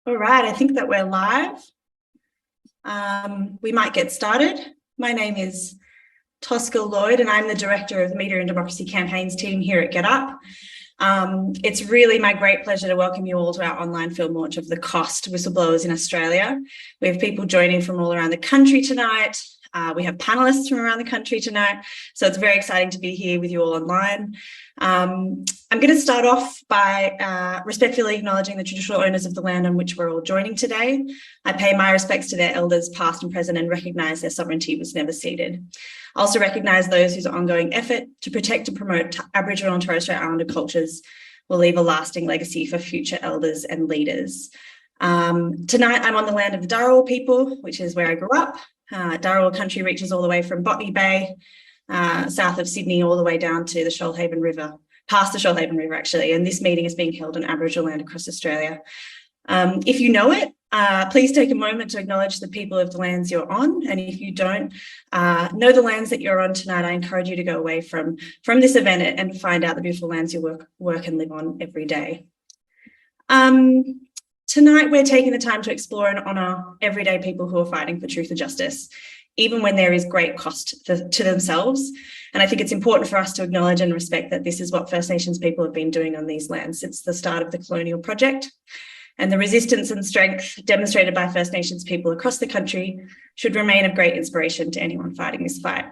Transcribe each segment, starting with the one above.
All right, I think that we're live. We might get started. My name is Tosca Lloyd, and I'm the Director of Media and Democracy Campaigns team here at Get Up. It's really my great pleasure to welcome you all to our online film launch of The Cost, Whistleblowers in Australia. We have people joining from all around the country tonight. We have panelists from around the country tonight, so it's very exciting to be here with you all online. I'm going to start off by respectfully acknowledging the traditional owners of the land on which we're all joining today. I pay my respects to their elders past and present and recognise their sovereignty was never ceded. I also recognise those whose ongoing effort to protect and promote Aboriginal and Torres Strait Islander cultures will leave a lasting legacy for future elders and leaders. Tonight I'm on the land of the Dharawal people, which is where I grew up. Dharawal country reaches all the way from Botany Bay, south of Sydney, all the way down to the Shoalhaven River, past the Shoalhaven River actually, and this meeting is being held on Aboriginal land across Australia. If you know it, please take a moment to acknowledge the people of the lands you're on, and if you don't know the lands that you're on tonight, I encourage you to go away from this event and find out the beautiful lands you work and live on every day. Tonight, we're taking the time to explore and honour everyday people who are fighting for truth and justice, even when there is great cost to themselves. And I think it's important for us to acknowledge and respect that this is what First Nations people have been doing on these lands since the start of the colonial project. And the resistance and strength demonstrated by First Nations people across the country should remain of great inspiration to anyone fighting this fight.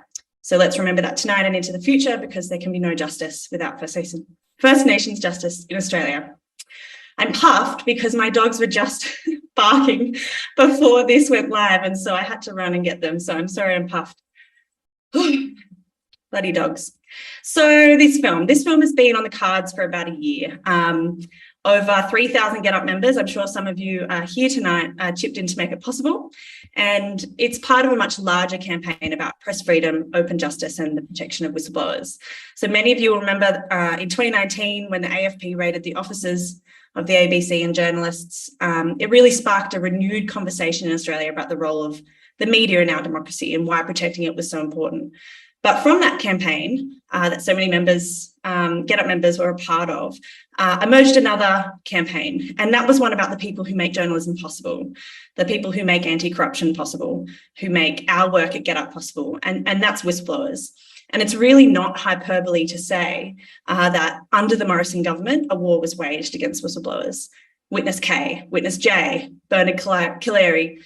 So let's remember that tonight and into the future, because there can be no justice without First Nations justice in Australia. I'm puffed because my dogs were just barking before this went live, and so I had to run and get them. So I'm sorry I'm puffed. Bloody dogs. So this film has been on the cards for about a year. Over 3,000 Get Up members, I'm sure some of you here tonight chipped in to make it possible. And it's part of a much larger campaign about press freedom, open justice, and the protection of whistleblowers. So many of you will remember in 2019 when the AFP raided the offices of the ABC and journalists, it really sparked a renewed conversation in Australia about the role of the media in our democracy and why protecting it was so important. But from that campaign that so many members, Get Up members were a part of, emerged another campaign. And that was one about the people who make journalism possible, the people who make anti-corruption possible, who make our work at Get Up possible. And that's whistleblowers. And it's really not hyperbole to say that under the Morrison government, a war was waged against whistleblowers. Witness K, Witness J, Bernard Collaery.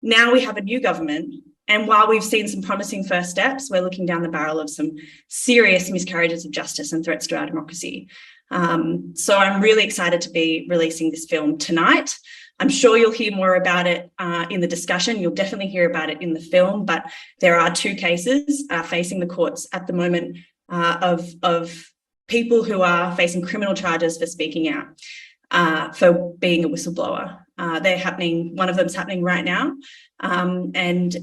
Now we have a new government. And while we've seen some promising first steps, we're looking down the barrel of some serious miscarriages of justice and threats to our democracy. So I'm really excited to be releasing this film tonight. I'm sure you'll hear more about it in the discussion. You'll definitely hear about it in the film, but there are two cases facing the courts at the moment of people who are facing criminal charges for speaking out, for being a whistleblower. They're happening, one of them's happening right now, and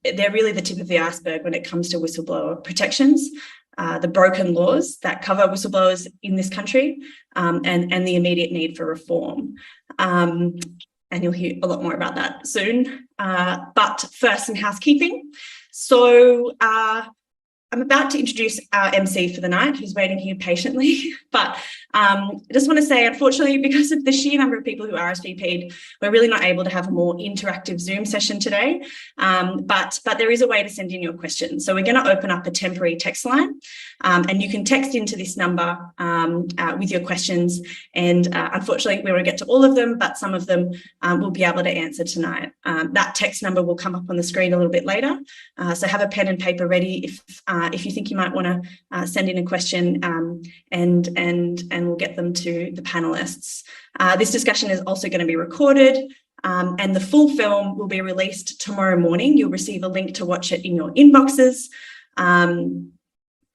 they're really the tip of the iceberg when it comes to whistleblower protections. The broken laws that cover whistleblowers in this country, and the immediate need for reform. And you'll hear a lot more about that soon. But first, some housekeeping. So I'm about to introduce our MC for the night, who's waiting here patiently. But I just want to say, unfortunately, because of the sheer number of people who RSVP'd, we're really not able to have a more interactive Zoom session today. But there is a way to send in your questions. So we're going to open up a temporary text line, and you can text into this number with your questions. And unfortunately, we won't get to all of them, but some of them we'll be able to answer tonight. That text number will come up on the screen a little bit later. So have a pen and paper ready if you think you might want to send in a question, and we'll get them to the panelists. This discussion is also going to be recorded, and the full film will be released tomorrow morning. You'll receive a link to watch it in your inboxes,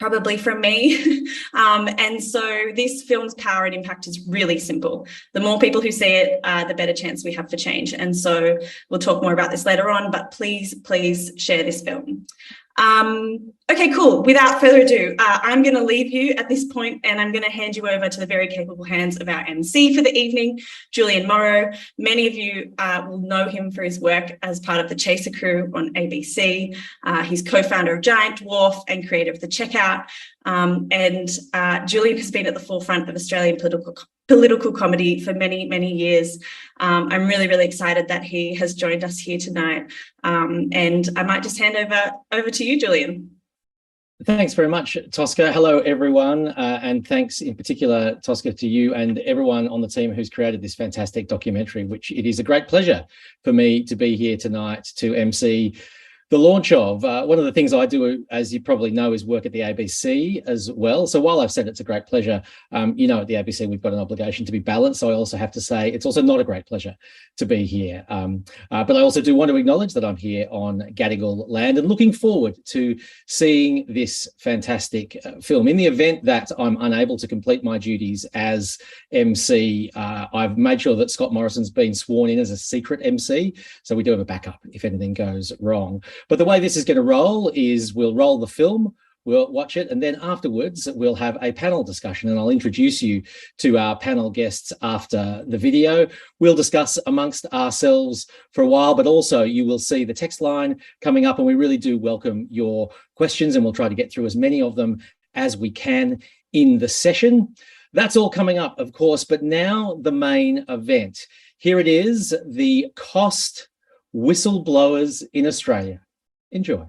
probably from me. And so this film's power and impact is really simple. The more people who see it, the better chance we have for change. And so we'll talk more about this later on, but please share this film. Okay, cool. Without further ado, I'm going to leave you at this point and I'm going to hand you over to the very capable hands of our MC for the evening, Julian Morrow. Many of you will know him for his work as part of the Chaser Crew on ABC. He's co-founder of Giant Dwarf and creator of The Checkout. Julian has been at the forefront of Australian political comedy for many, many years. I'm really, really excited that he has joined us here tonight. And I might just hand over to you, Julian. Thanks very much, Tosca. Hello, everyone. And thanks in particular, Tosca, to you and everyone on the team who's created this fantastic documentary, which it is a great pleasure for me to be here tonight to MC the launch of. One of the things I do, as you probably know, is work at the ABC as well. So while I've said it's a great pleasure, at the ABC, we've got an obligation to be balanced. So I also have to say it's also not a great pleasure to be here. But I also do want to acknowledge that I'm here on Gadigal land and looking forward to seeing this fantastic film. In the event that I'm unable to complete my duties as MC, I've made sure that Scott Morrison's been sworn in as a secret MC. So we do have a backup if anything goes wrong. But the way this is going to roll is we'll roll the film, we'll watch it, and then afterwards we'll have a panel discussion, and I'll introduce you to our panel guests after the video. We'll discuss amongst ourselves for a while, but also you will see the text line coming up, and we really do welcome your questions, and we'll try to get through as many of them as we can in the session. That's all coming up, of course, but now the main event. Here it is, the cost whistleblowers in Australia. Enjoy.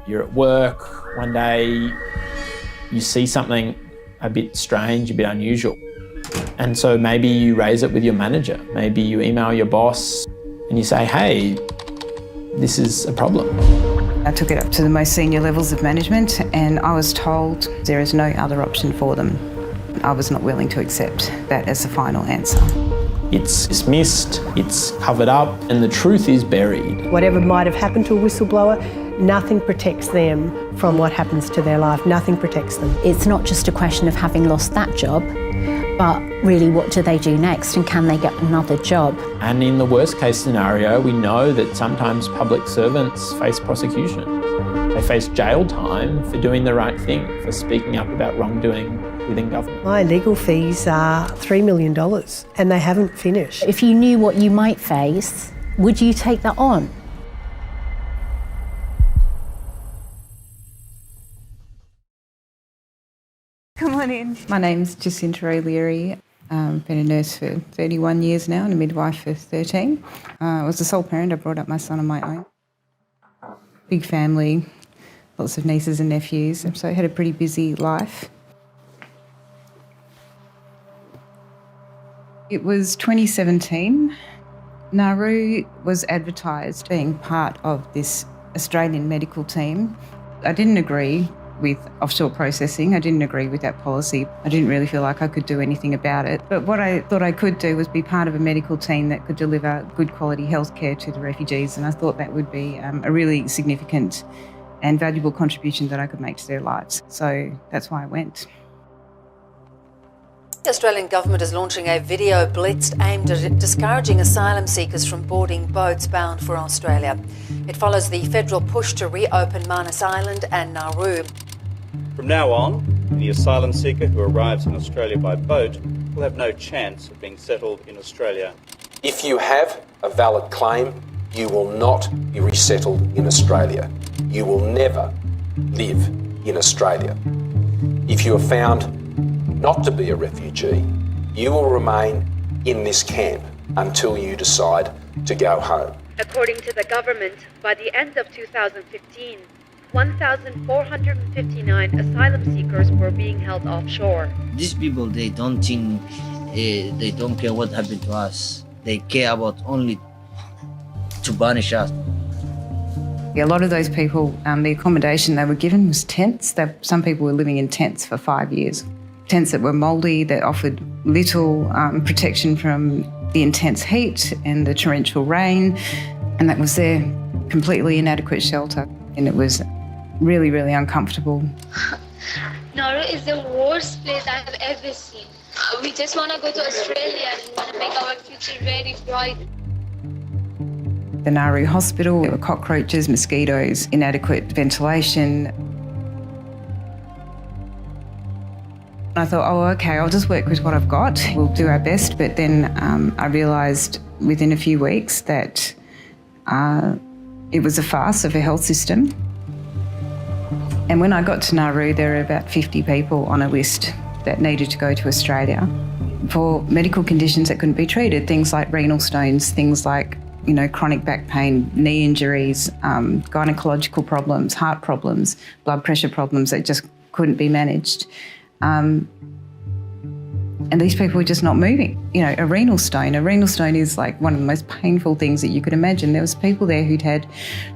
You're at work one day, you see something a bit strange, a bit unusual. And so maybe you raise it with your manager. Maybe you email your boss and you say, hey, this is a problem. I took it up to the most senior levels of management and I was told there is no other option for them. I was not willing to accept that as the final answer. It's dismissed, it's covered up, and the truth is buried. Whatever might have happened to a whistleblower, nothing protects them from what happens to their life. Nothing protects them. It's not just a question of having lost that job, but really what do they do next and can they get another job? And in the worst case scenario, we know that sometimes public servants face prosecution. They face jail time for doing the right thing, for speaking up about wrongdoing within government. My legal fees are $3 million and they haven't finished. If you knew what you might face, would you take that on? Come on in. My name's Jacinta O'Leary. I've been a nurse for 31 years now and a midwife for 13. I was the sole parent. I brought up my son on my own. Big family, lots of nieces and nephews, so I had a pretty busy life. It was 2017. Nauru was advertised being part of this Australian medical team. I didn't agree with offshore processing. I didn't agree with that policy. I didn't really feel like I could do anything about it. But what I thought I could do was be part of a medical team that could deliver good quality healthcare to the refugees, and I thought that would be a really significant and valuable contribution that I could make to their lives. So that's why I went. The Australian government is launching a video blitz aimed at discouraging asylum seekers from boarding boats bound for Australia. It follows the federal push to reopen Manus Island and Nauru. From now on, any asylum seeker who arrives in Australia by boat will have no chance of being settled in Australia. If you have a valid claim, you will not be resettled in Australia. You will never live in Australia. If you are found not to be a refugee, you will remain in this camp until you decide to go home. According to the government, by the end of 2015, 1,459 asylum seekers were being held offshore. These people, they don't think, they don't care what happened to us. They care about only to punish us. A lot of those people, the accommodation they were given was tents. Some people were living in tents for 5 years. Tents that were mouldy, that offered little protection from the intense heat and the torrential rain, and that was their completely inadequate shelter. And it was really, really uncomfortable. Nauru is the worst place I've ever seen. We just want to go to Australia and want to make our future very bright. The Nauru hospital, there were cockroaches, mosquitoes, inadequate ventilation. I thought, oh, okay, I'll just work with what I've got. We'll do our best. But then I realised within a few weeks that it was a farce of a health system. And when I got to Nauru, there were about 50 people on a list that needed to go to Australia for medical conditions that couldn't be treated, things like renal stones, things like, you know, chronic back pain, knee injuries, gynecological problems, heart problems, blood pressure problems that just couldn't be managed. And these people were just not moving. You know, a renal stone is like one of the most painful things that you could imagine. There was people there who'd had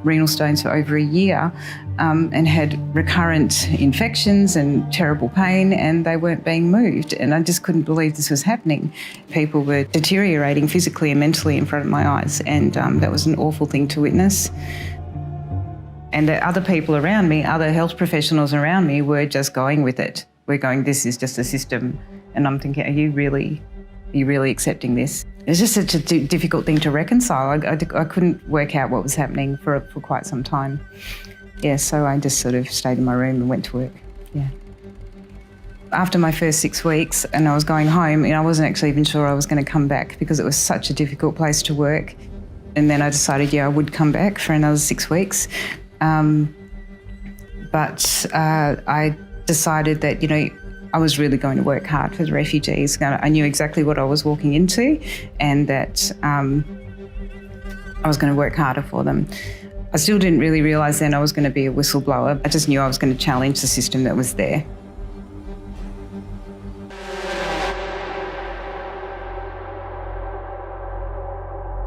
renal stones for over a year and had recurrent infections and terrible pain, and they weren't being moved. And I just couldn't believe this was happening. People were deteriorating physically and mentally in front of my eyes, and that was an awful thing to witness. And the other people around me, other health professionals around me, were just going with it. We're going, this is just a system. And I'm thinking, are you really accepting this? It's just such a difficult thing to reconcile. I couldn't work out what was happening for quite some time. Yeah, so I just sort of stayed in my room and went to work, yeah. After my first 6 weeks and I was going home, I wasn't actually even sure I was going to come back because it was such a difficult place to work. And then I decided, yeah, I would come back for another 6 weeks. But I decided that, I was really going to work hard for the refugees. I knew exactly what I was walking into, and that I was going to work harder for them. I still didn't really realise then I was going to be a whistleblower. I just knew I was going to challenge the system that was there.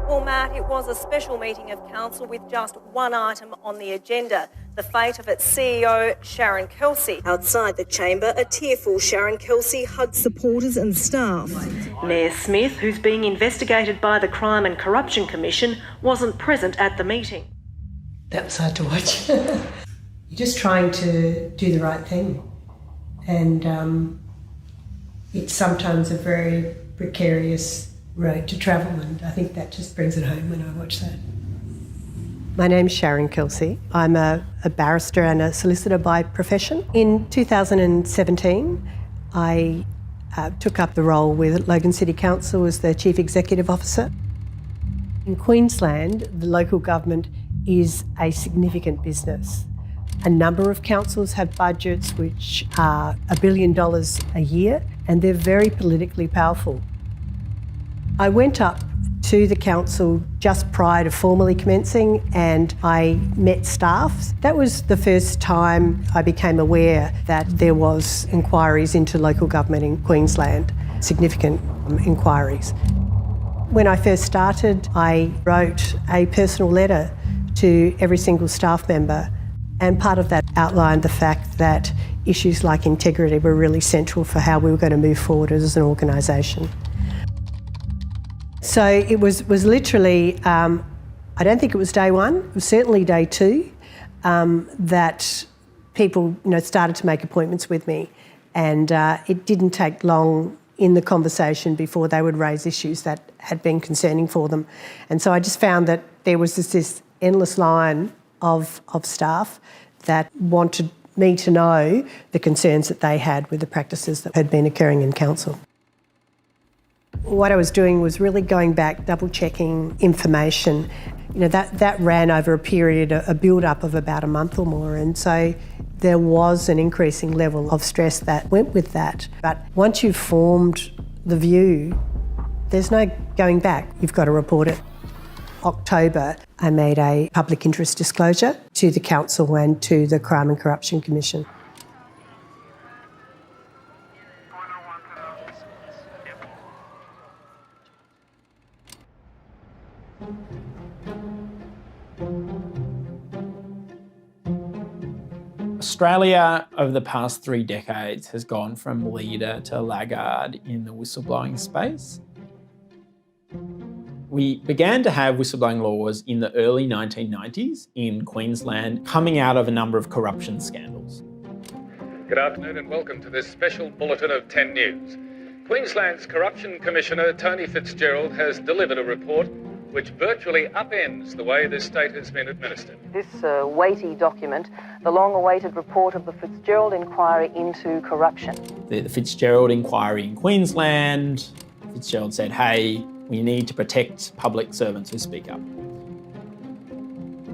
Format, it was a special meeting of council with just one item on the agenda, the fate of its CEO, Sharon Kelsey. Outside the chamber, a tearful Sharon Kelsey hugged supporters and staff. Mayor Smith, who's being investigated by the Crime and Corruption Commission, wasn't present at the meeting. That was hard to watch. You're just trying to do the right thing. And it's sometimes a very precarious road to travel, and I think that just brings it home when I watch that. My name's Sharon Kelsey. I'm a barrister and a solicitor by profession. In 2017, I took up the role with Logan City Council as the Chief Executive Officer. In Queensland, the local government is a significant business. A number of councils have budgets which are $1 billion a year, and they're very politically powerful. I went up to the council just prior to formally commencing, and I met staff. That was the first time I became aware that there was inquiries into local government in Queensland, significant inquiries. When I first started, I wrote a personal letter to every single staff member, and part of that outlined the fact that issues like integrity were really central for how we were going to move forward as an organisation. So it was literally, I don't think it was day one, it was certainly day two, that people started to make appointments with me, and it didn't take long in the conversation before they would raise issues that had been concerning for them. And so I just found that there was this endless line of staff that wanted me to know the concerns that they had with the practices that had been occurring in council. What I was doing was really going back, double-checking information. That ran over a period, a build-up of about a month or more, and so there was an increasing level of stress that went with that. But once you've formed the view, there's no going back. You've got to report it. October, I made a public interest disclosure to the council and to the Crime and Corruption Commission. Australia, over the past 3 decades, has gone from leader to laggard in the whistleblowing space. We began to have whistleblowing laws in the early 1990s in Queensland, coming out of a number of corruption scandals. Good afternoon and welcome to this special bulletin of 10 News. Queensland's Corruption Commissioner Tony Fitzgerald has delivered a report which virtually upends the way this state has been administered. This weighty document, the long-awaited report of the Fitzgerald inquiry into corruption. The Fitzgerald inquiry in Queensland, Fitzgerald said, hey, we need to protect public servants who speak up.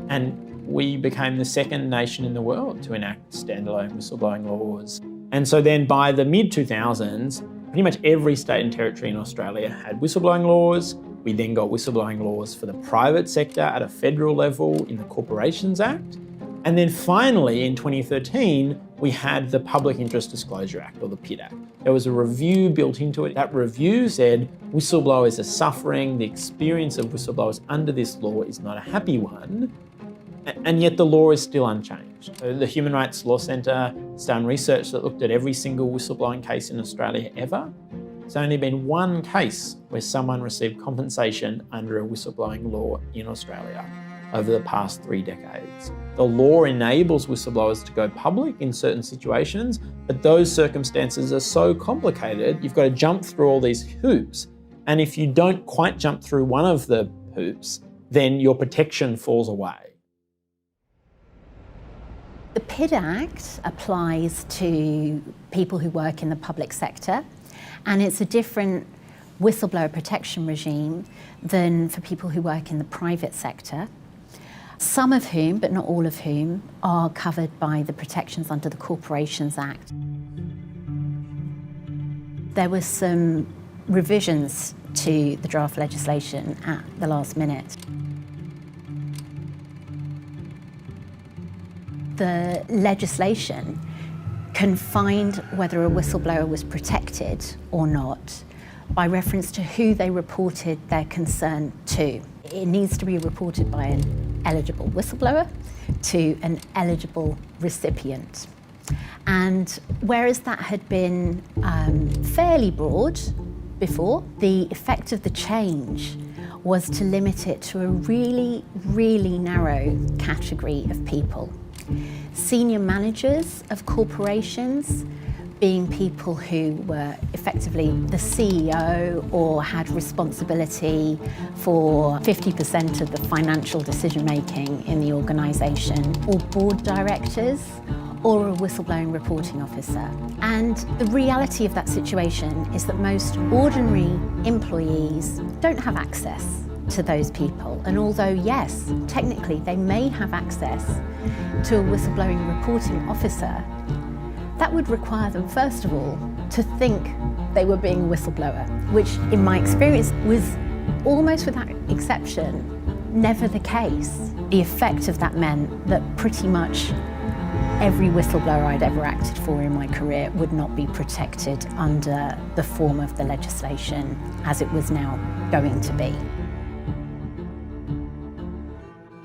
And we became the second nation in the world to enact standalone whistleblowing laws. And so then by the mid-2000s, pretty much every state and territory in Australia had whistleblowing laws. We then got whistleblowing laws for the private sector at a federal level in the Corporations Act. And then finally, in 2013, we had the Public Interest Disclosure Act, or the PID Act. There was a review built into it. That review said whistleblowers are suffering. The experience of whistleblowers under this law is not a happy one. And yet the law is still unchanged. So the Human Rights Law Centre has done research that looked at every single whistleblowing case in Australia ever. There's only been one case where someone received compensation under a whistleblowing law in Australia over the past 3 decades. The law enables whistleblowers to go public in certain situations, but those circumstances are so complicated, you've got to jump through all these hoops. And if you don't quite jump through one of the hoops, then your protection falls away. The PID Act applies to people who work in the public sector, and it's a different whistleblower protection regime than for people who work in the private sector, some of whom, but not all of whom, are covered by the protections under the Corporations Act. There were some revisions to the draft legislation at the last minute. The legislation confined whether a whistleblower was protected or not by reference to who they reported their concern to. It needs to be reported by an eligible whistleblower to an eligible recipient. And whereas that had been fairly broad before, the effect of the change was to limit it to a really, really narrow category of people. Senior managers of corporations, being people who were effectively the CEO or had responsibility for 50% of the financial decision-making in the organisation, or board directors, or a whistleblowing reporting officer. And the reality of that situation is that most ordinary employees don't have access to those people. And although, yes, technically they may have access to a whistleblowing reporting officer, that would require them, first of all, to think they were being a whistleblower, which in my experience was almost without exception never the case. The effect of that meant that pretty much every whistleblower I'd ever acted for in my career would not be protected under the form of the legislation as it was now going to be.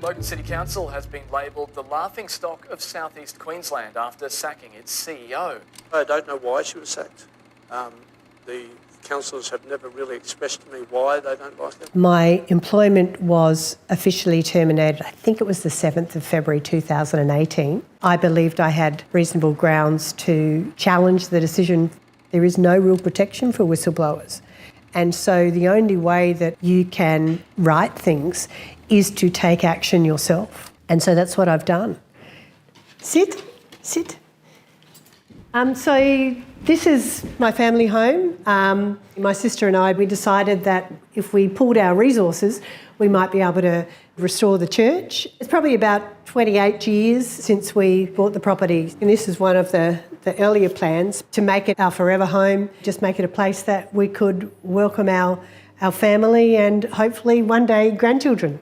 Logan City Council has been labelled the laughingstock of South East Queensland after sacking its CEO. I don't know why she was sacked. The councillors have never really expressed to me why they don't like her. My employment was officially terminated, I think it was the 7th of February 2018. I believed I had reasonable grounds to challenge the decision. There is no real protection for whistleblowers. And so the only way that you can right things is to take action yourself. And so that's what I've done. Sit. So this is my family home. My sister and I, we decided that if we pooled our resources, we might be able to restore the church. It's probably about 28 years since we bought the property. And this is one of the earlier plans to make it our forever home, just make it a place that we could welcome our family and hopefully one day grandchildren.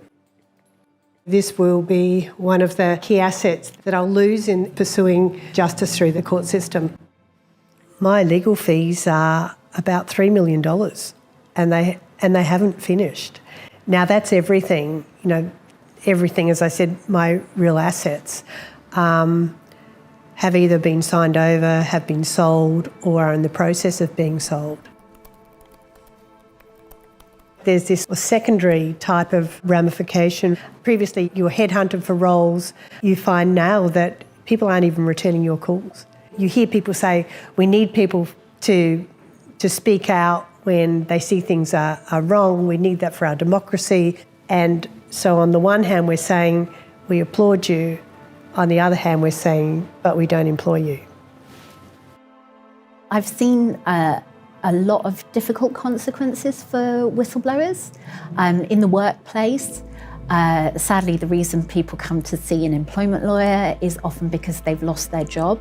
This will be one of the key assets that I'll lose in pursuing justice through the court system. My legal fees are about $3 million and they haven't finished. Now that's everything, everything, as I said, my real assets have either been signed over, have been sold, or are in the process of being sold. There's this secondary type of ramification. Previously, you were headhunted for roles. You find now that people aren't even returning your calls. You hear people say, we need people to to speak out when they see things are wrong. We need that for our democracy. And so on the one hand, we're saying we applaud you. On the other hand, we're saying, but we don't employ you. I've seen a lot of difficult consequences for whistleblowers in the workplace. Sadly, the reason people come to see an employment lawyer is often because they've lost their job.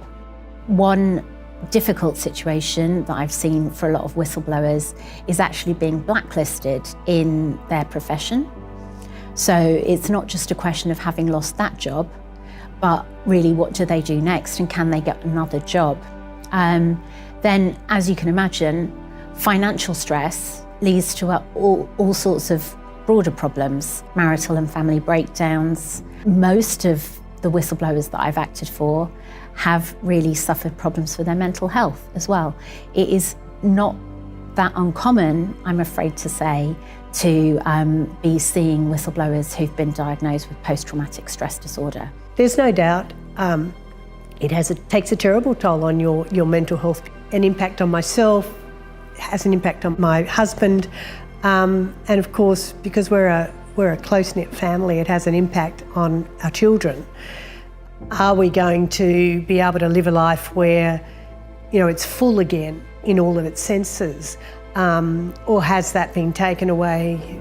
One difficult situation that I've seen for a lot of whistleblowers is actually being blacklisted in their profession. So it's not just a question of having lost that job, but really what do they do next and can they get another job? Then, as you can imagine, financial stress leads to all sorts of broader problems, marital and family breakdowns. Most of the whistleblowers that I've acted for have really suffered problems with their mental health as well. It is not that uncommon, I'm afraid to say, to be seeing whistleblowers who've been diagnosed with post-traumatic stress disorder. There's no doubt it takes a terrible toll on your mental health, an impact on myself, has an impact on my husband, and of course, because we're a close-knit family, it has an impact on our children. Are we going to be able to live a life where, it's full again in all of its senses, or has that been taken away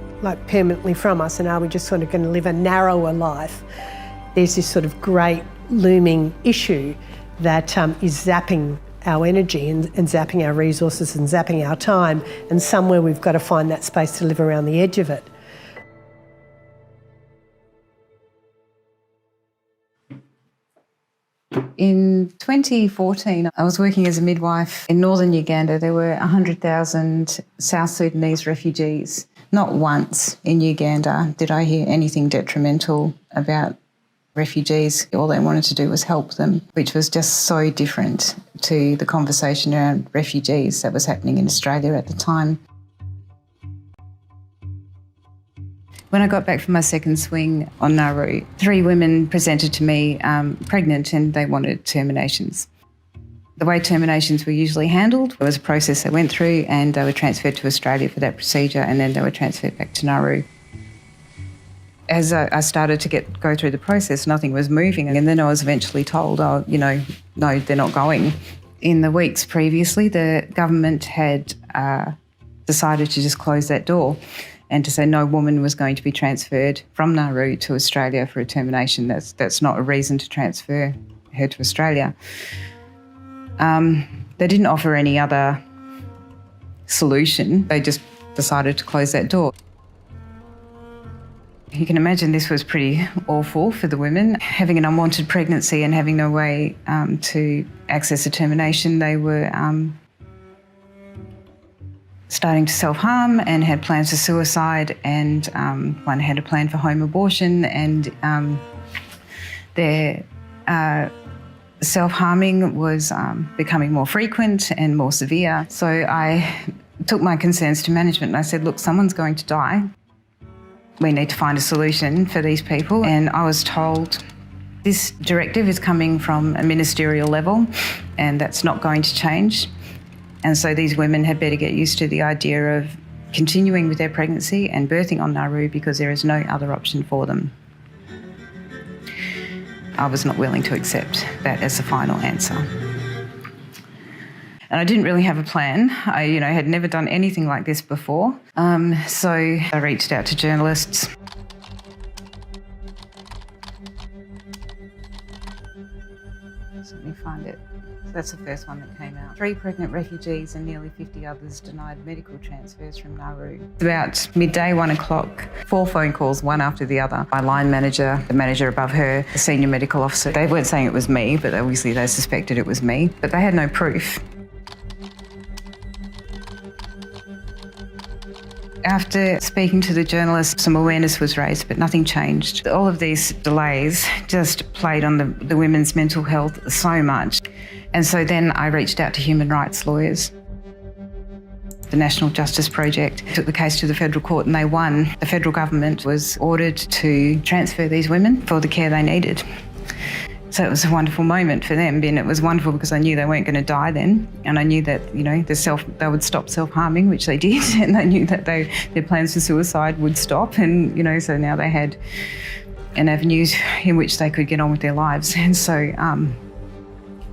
permanently from us, and are we just sort of going to live a narrower life? There's this sort of great looming issue that is zapping our energy and zapping our resources and zapping our time, and somewhere we've got to find that space to live around the edge of it. In 2014, I was working as a midwife in northern Uganda. There were 100,000 South Sudanese refugees. Not once in Uganda did I hear anything detrimental about refugees. All they wanted to do was help them, which was just so different to the conversation around refugees that was happening in Australia at the time. When I got back from my second swing on Nauru, 3 women presented to me pregnant, and they wanted terminations. The way terminations were usually handled was a process they went through, and they were transferred to Australia for that procedure, and then they were transferred back to Nauru. As I started to go through the process, nothing was moving, and then I was eventually told, no, they're not going. In the weeks previously, the government had decided to just close that door and to say no woman was going to be transferred from Nauru to Australia for a termination. That's not a reason to transfer her to Australia. They didn't offer any other solution. They just decided to close that door. You can imagine this was pretty awful for the women. Having an unwanted pregnancy and having no way to access a termination, they were starting to self-harm and had plans for suicide, and one had a plan for home abortion, and their self-harming was becoming more frequent and more severe. So I took my concerns to management and I said, look, someone's going to die. We need to find a solution for these people. And I was told this directive is coming from a ministerial level and that's not going to change. And so these women had better get used to the idea of continuing with their pregnancy and birthing on Nauru because there is no other option for them. I was not willing to accept that as the final answer. And I didn't really have a plan. I, had never done anything like this before. So I reached out to journalists. So let me find it. So that's the first one that came out. 3 pregnant refugees and nearly 50 others denied medical transfers from Nauru. About midday, 1 o'clock, 4 phone calls, one after the other. My line manager, the manager above her, the senior medical officer. They weren't saying it was me, but obviously they suspected it was me. But they had no proof. After speaking to the journalists, some awareness was raised, but nothing changed. All of these delays just played on the women's mental health so much. And so then I reached out to human rights lawyers. The National Justice Project took the case to the federal court and they won. The federal government was ordered to transfer these women for the care they needed. So it was a wonderful moment for them, and it was wonderful because I knew they weren't going to die then, and I knew that, you know, they would stop self-harming, which they did, and I knew that their plans for suicide would stop, and, you know, so now they had an avenue in which they could get on with their lives, and so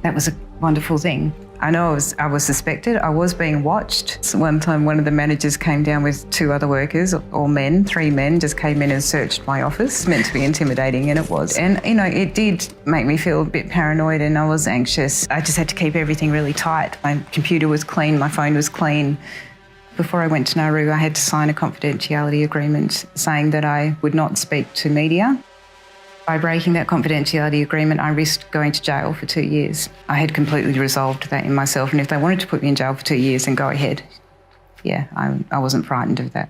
that was a wonderful thing. I know I was suspected. I was being watched. So one time, one of the managers came down with 2 other workers, all men, 3 men, just came in and searched my office. Meant to be intimidating, and it was. And, you know, it did make me feel a bit paranoid, and I was anxious. I just had to keep everything really tight. My computer was clean, my phone was clean. Before I went to Nauru, I had to sign a confidentiality agreement saying that I would not speak to media. By breaking that confidentiality agreement, I risked going to jail for 2 years. I had completely resolved that in myself, and if they wanted to put me in jail for 2 years, then go ahead. Yeah, I wasn't frightened of that.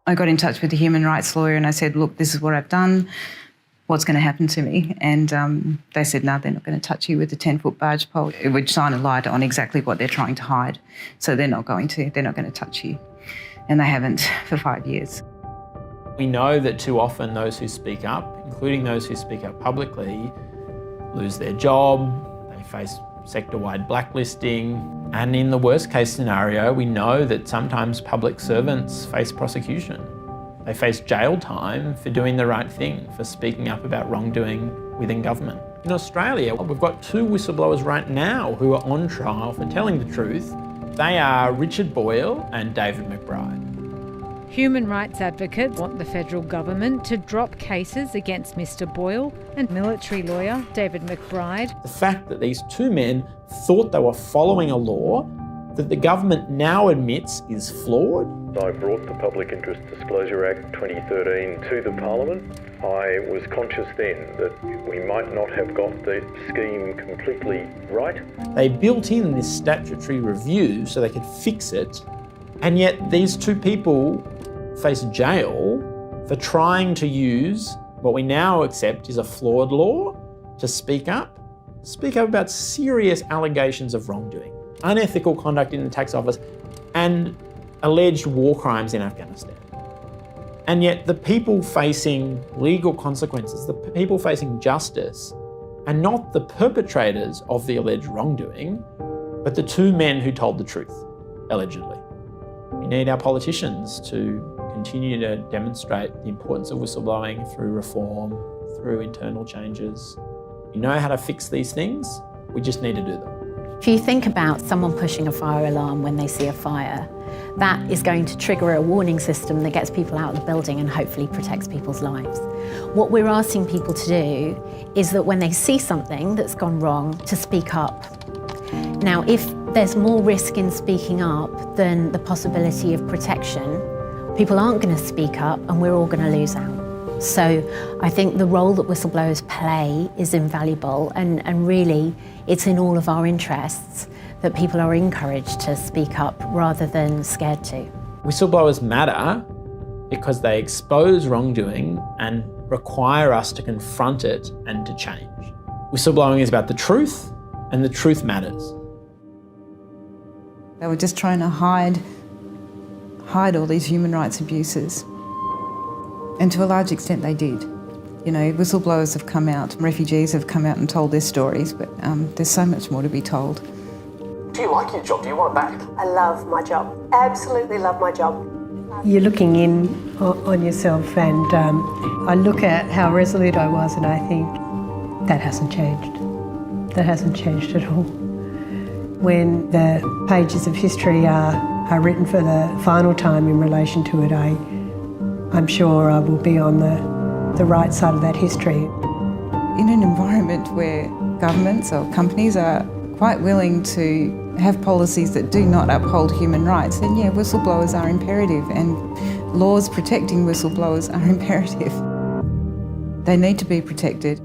I got in touch with the human rights lawyer and I said, look, this is what I've done. What's going to happen to me? And they said, no, they're not going to touch you with a 10-foot barge pole. It would shine a light on exactly what they're trying to hide. So they're not going to touch you. And they haven't for 5 years. We know that too often those who speak up, including those who speak up publicly, lose their job, they face sector-wide blacklisting, and in the worst case scenario, we know that sometimes public servants face prosecution. They face jail time for doing the right thing, for speaking up about wrongdoing within government. In Australia, we've got 2 whistleblowers right now who are on trial for telling the truth. They are Richard Boyle and David McBride. Human rights advocates want the federal government to drop cases against Mr. Boyle and military lawyer David McBride. The fact that these 2 men thought they were following a law that the government now admits is flawed. I brought the Public Interest Disclosure Act 2013 to the Parliament. I was conscious then that we might not have got the scheme completely right. They built in this statutory review so they could fix it, and yet these 2 people face jail for trying to use what we now accept is a flawed law to speak up about serious allegations of wrongdoing, unethical conduct in the tax office, and alleged war crimes in Afghanistan. And yet the people facing legal consequences, the people facing justice, are not the perpetrators of the alleged wrongdoing, but the 2 men who told the truth, allegedly. We need our politicians to continue to demonstrate the importance of whistleblowing through reform, through internal changes. We know how to fix these things, we just need to do them. If you think about someone pushing a fire alarm when they see a fire, that is going to trigger a warning system that gets people out of the building and hopefully protects people's lives. What we're asking people to do is that when they see something that's gone wrong, to speak up. Now, if there's more risk in speaking up than the possibility of protection, people aren't going to speak up and we're all going to lose out. So I think the role that whistleblowers play is invaluable, and really it's in all of our interests that people are encouraged to speak up rather than scared to. Whistleblowers matter because they expose wrongdoing and require us to confront it and to change. Whistleblowing is about the truth, and the truth matters. They were just trying to hide all these human rights abuses. And to a large extent they did. You know, whistleblowers have come out, refugees have come out and told their stories, but there's so much more to be told. Do you like your job? Do you want it back? I love my job. Absolutely love my job. You're looking in on yourself, and I look at how resolute I was and I think, that hasn't changed. That hasn't changed at all. When the pages of history are written for the final time in relation to it, I'm sure I will be on the right side of that history. In an environment where governments or companies are quite willing to have policies that do not uphold human rights, then yeah, whistleblowers are imperative, and laws protecting whistleblowers are imperative. They need to be protected.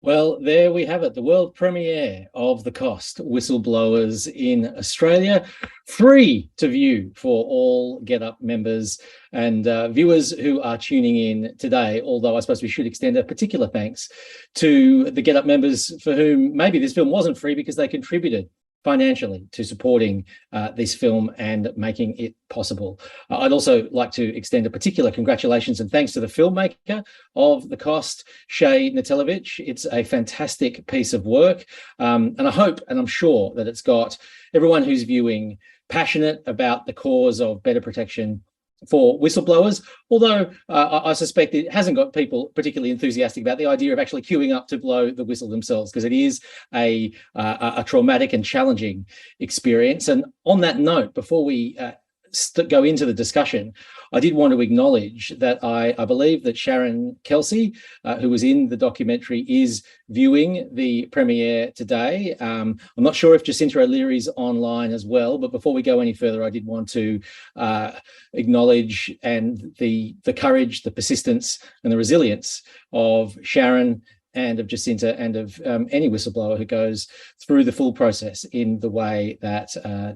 Well, there we have it, the world premiere of The Cost, Whistleblowers in Australia, free to view for all Get Up members and viewers who are tuning in today, although I suppose we should extend a particular thanks to the Get Up members for whom maybe this film wasn't free because they contributed financially to supporting this film and making it possible. I'd also like to extend a particular congratulations and thanks to the filmmaker of The Cost, Shay Natelevich. It's a fantastic piece of work, and I hope and I'm sure that it's got everyone who's viewing passionate about the cause of better protection for whistleblowers, although I suspect it hasn't got people particularly enthusiastic about the idea of actually queuing up to blow the whistle themselves, because it is a traumatic and challenging experience. And on that note, before we go into the discussion, I did want to acknowledge that I believe that Sharon Kelsey, who was in the documentary, is viewing the premiere today. I'm not sure if Jacinta O'Leary's online as well, but before we go any further, I did want to acknowledge the courage, the persistence and the resilience of Sharon and of Jacinta and of any whistleblower who goes through the full process in the way that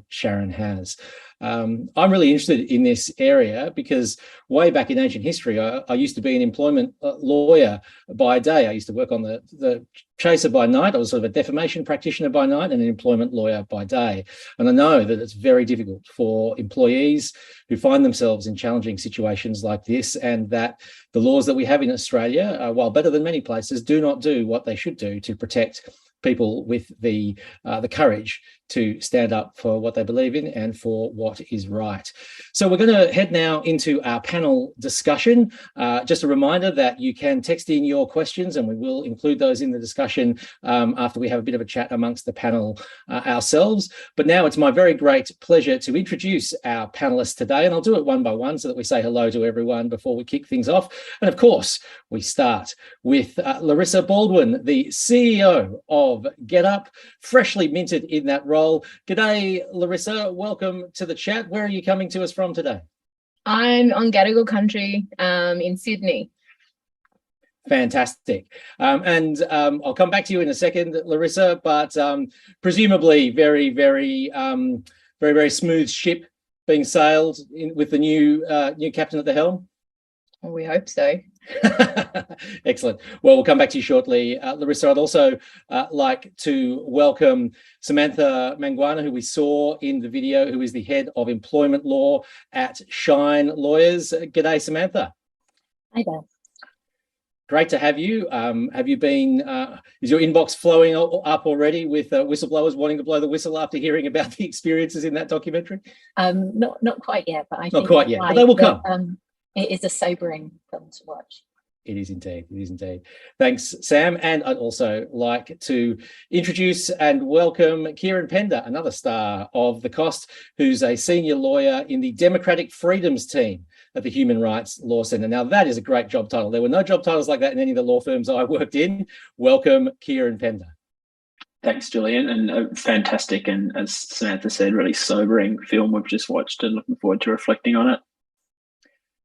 Sharon has. I'm really interested in this area because way back in ancient history, I used to be an employment lawyer by day. I used to work on the chaser by night. I was sort of a defamation practitioner by night and an employment lawyer by day. And I know that it's very difficult for employees who find themselves in challenging situations like this, and that the laws that we have in Australia, while better than many places, do not do what they should do to protect people with the courage to stand up for what they believe in and for what is right. So we're going to head now into our panel discussion. Just a reminder that you can text in your questions and we will include those in the discussion after we have a bit of a chat amongst the panel ourselves. But now it's my very great pleasure to introduce our panelists today, and I'll do it one by one so that we say hello to everyone before we kick things off. And of course, we start with Larissa Baldwin, the CEO of Get Up, freshly minted in that role. G'day, Larissa. Welcome to the chat. Where are you coming to us from today? I'm on Gadigal country in Sydney. Fantastic. And I'll come back to you in a second, Larissa, but presumably very, very smooth ship being sailed with the new captain at the helm. Well, we hope so. Excellent. Well, we'll come back to you shortly. Larissa, I'd also like to welcome Samantha Manguana, who we saw in the video, who is the head of employment law at Shine Lawyers. G'day, Samantha. Hi there. Great to have you. Have you been, is your inbox flowing up already with whistleblowers wanting to blow the whistle after hearing about the experiences in that documentary? Not quite yet, but I not think quite yet, but they will come. It is a sobering film to watch. It is indeed. It is indeed. Thanks, Sam. And I'd also like to introduce and welcome Kieran Pender, another star of The Cost, who's a senior lawyer in the Democratic Freedoms team at the Human Rights Law Centre. Now, that is a great job title. There were no job titles like that in any of the law firms I worked in. Welcome, Kieran Pender. Thanks, Julian, and a fantastic and, as Samantha said, really sobering film we've just watched, and looking forward to reflecting on it.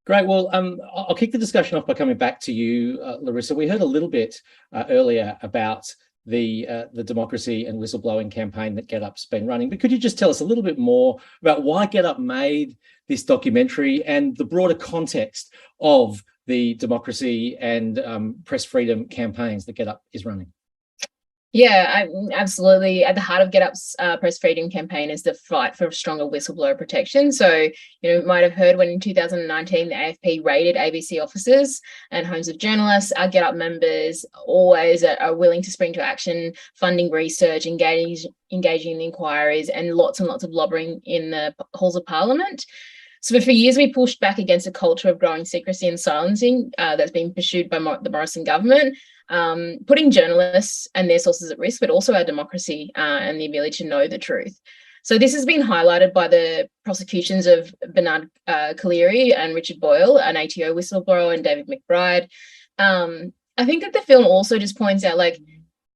Great. Well, I'll kick the discussion off by coming back to you, Larissa. We heard a little bit earlier about the democracy and whistleblowing campaign that Get Up's been running, but could you just tell us a little bit more about why Get Up made this documentary and the broader context of the democracy and press freedom campaigns that Get Up is running? Yeah, absolutely. At the heart of Get Up's press freedom campaign is the fight for stronger whistleblower protection. So, you might have heard when in 2019, the AFP raided ABC offices and homes of journalists. Our Get Up members always are willing to spring to action, funding research, engaging in inquiries, and lots of lobbying in the halls of Parliament. So for years, we pushed back against a culture of growing secrecy and silencing that's been pursued by the Morrison government, putting journalists and their sources at risk, but also our democracy and the ability to know the truth. So this has been highlighted by the prosecutions of Bernard Collaery and Richard Boyle, an ATO whistleblower, and David McBride. I think that the film also just points out,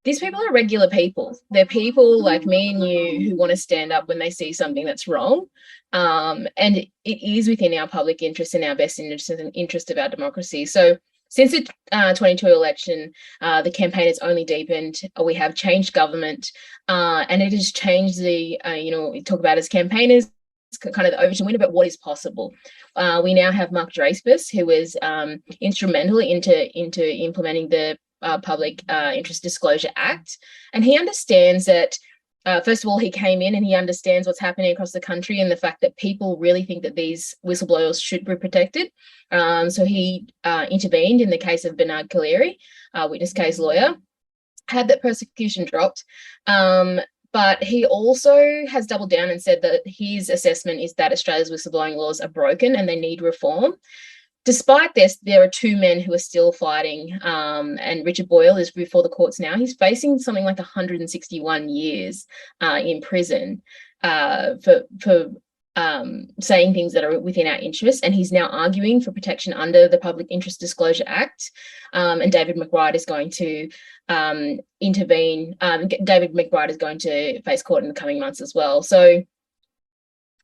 these people are regular people. They're people like me and you who want to stand up when they see something that's wrong. And it is within our public interest and our best interest and interest of our democracy. So Since the 22 election, the campaign has only deepened. We have changed government, and it has changed the, we talk about as campaigners, kind of the Overton window, but what is possible. We now have Mark Dreyfus, who was instrumental into implementing the Public Interest Disclosure Act, and he understands that. First of all, he came in and he understands what's happening across the country and the fact that people really think that these whistleblowers should be protected. So he intervened in the case of Bernard Collaery, witness case lawyer, had that prosecution dropped. But he also has doubled down and said that his assessment is that Australia's whistleblowing laws are broken and they need reform. Despite this, there are two men who are still fighting, and Richard Boyle is before the courts now. He's facing something like 161 years in prison for saying things that are within our interests, and he's now arguing for protection under the Public Interest Disclosure Act. And David McBride is going to intervene. David McBride is going to face court in the coming months as well. So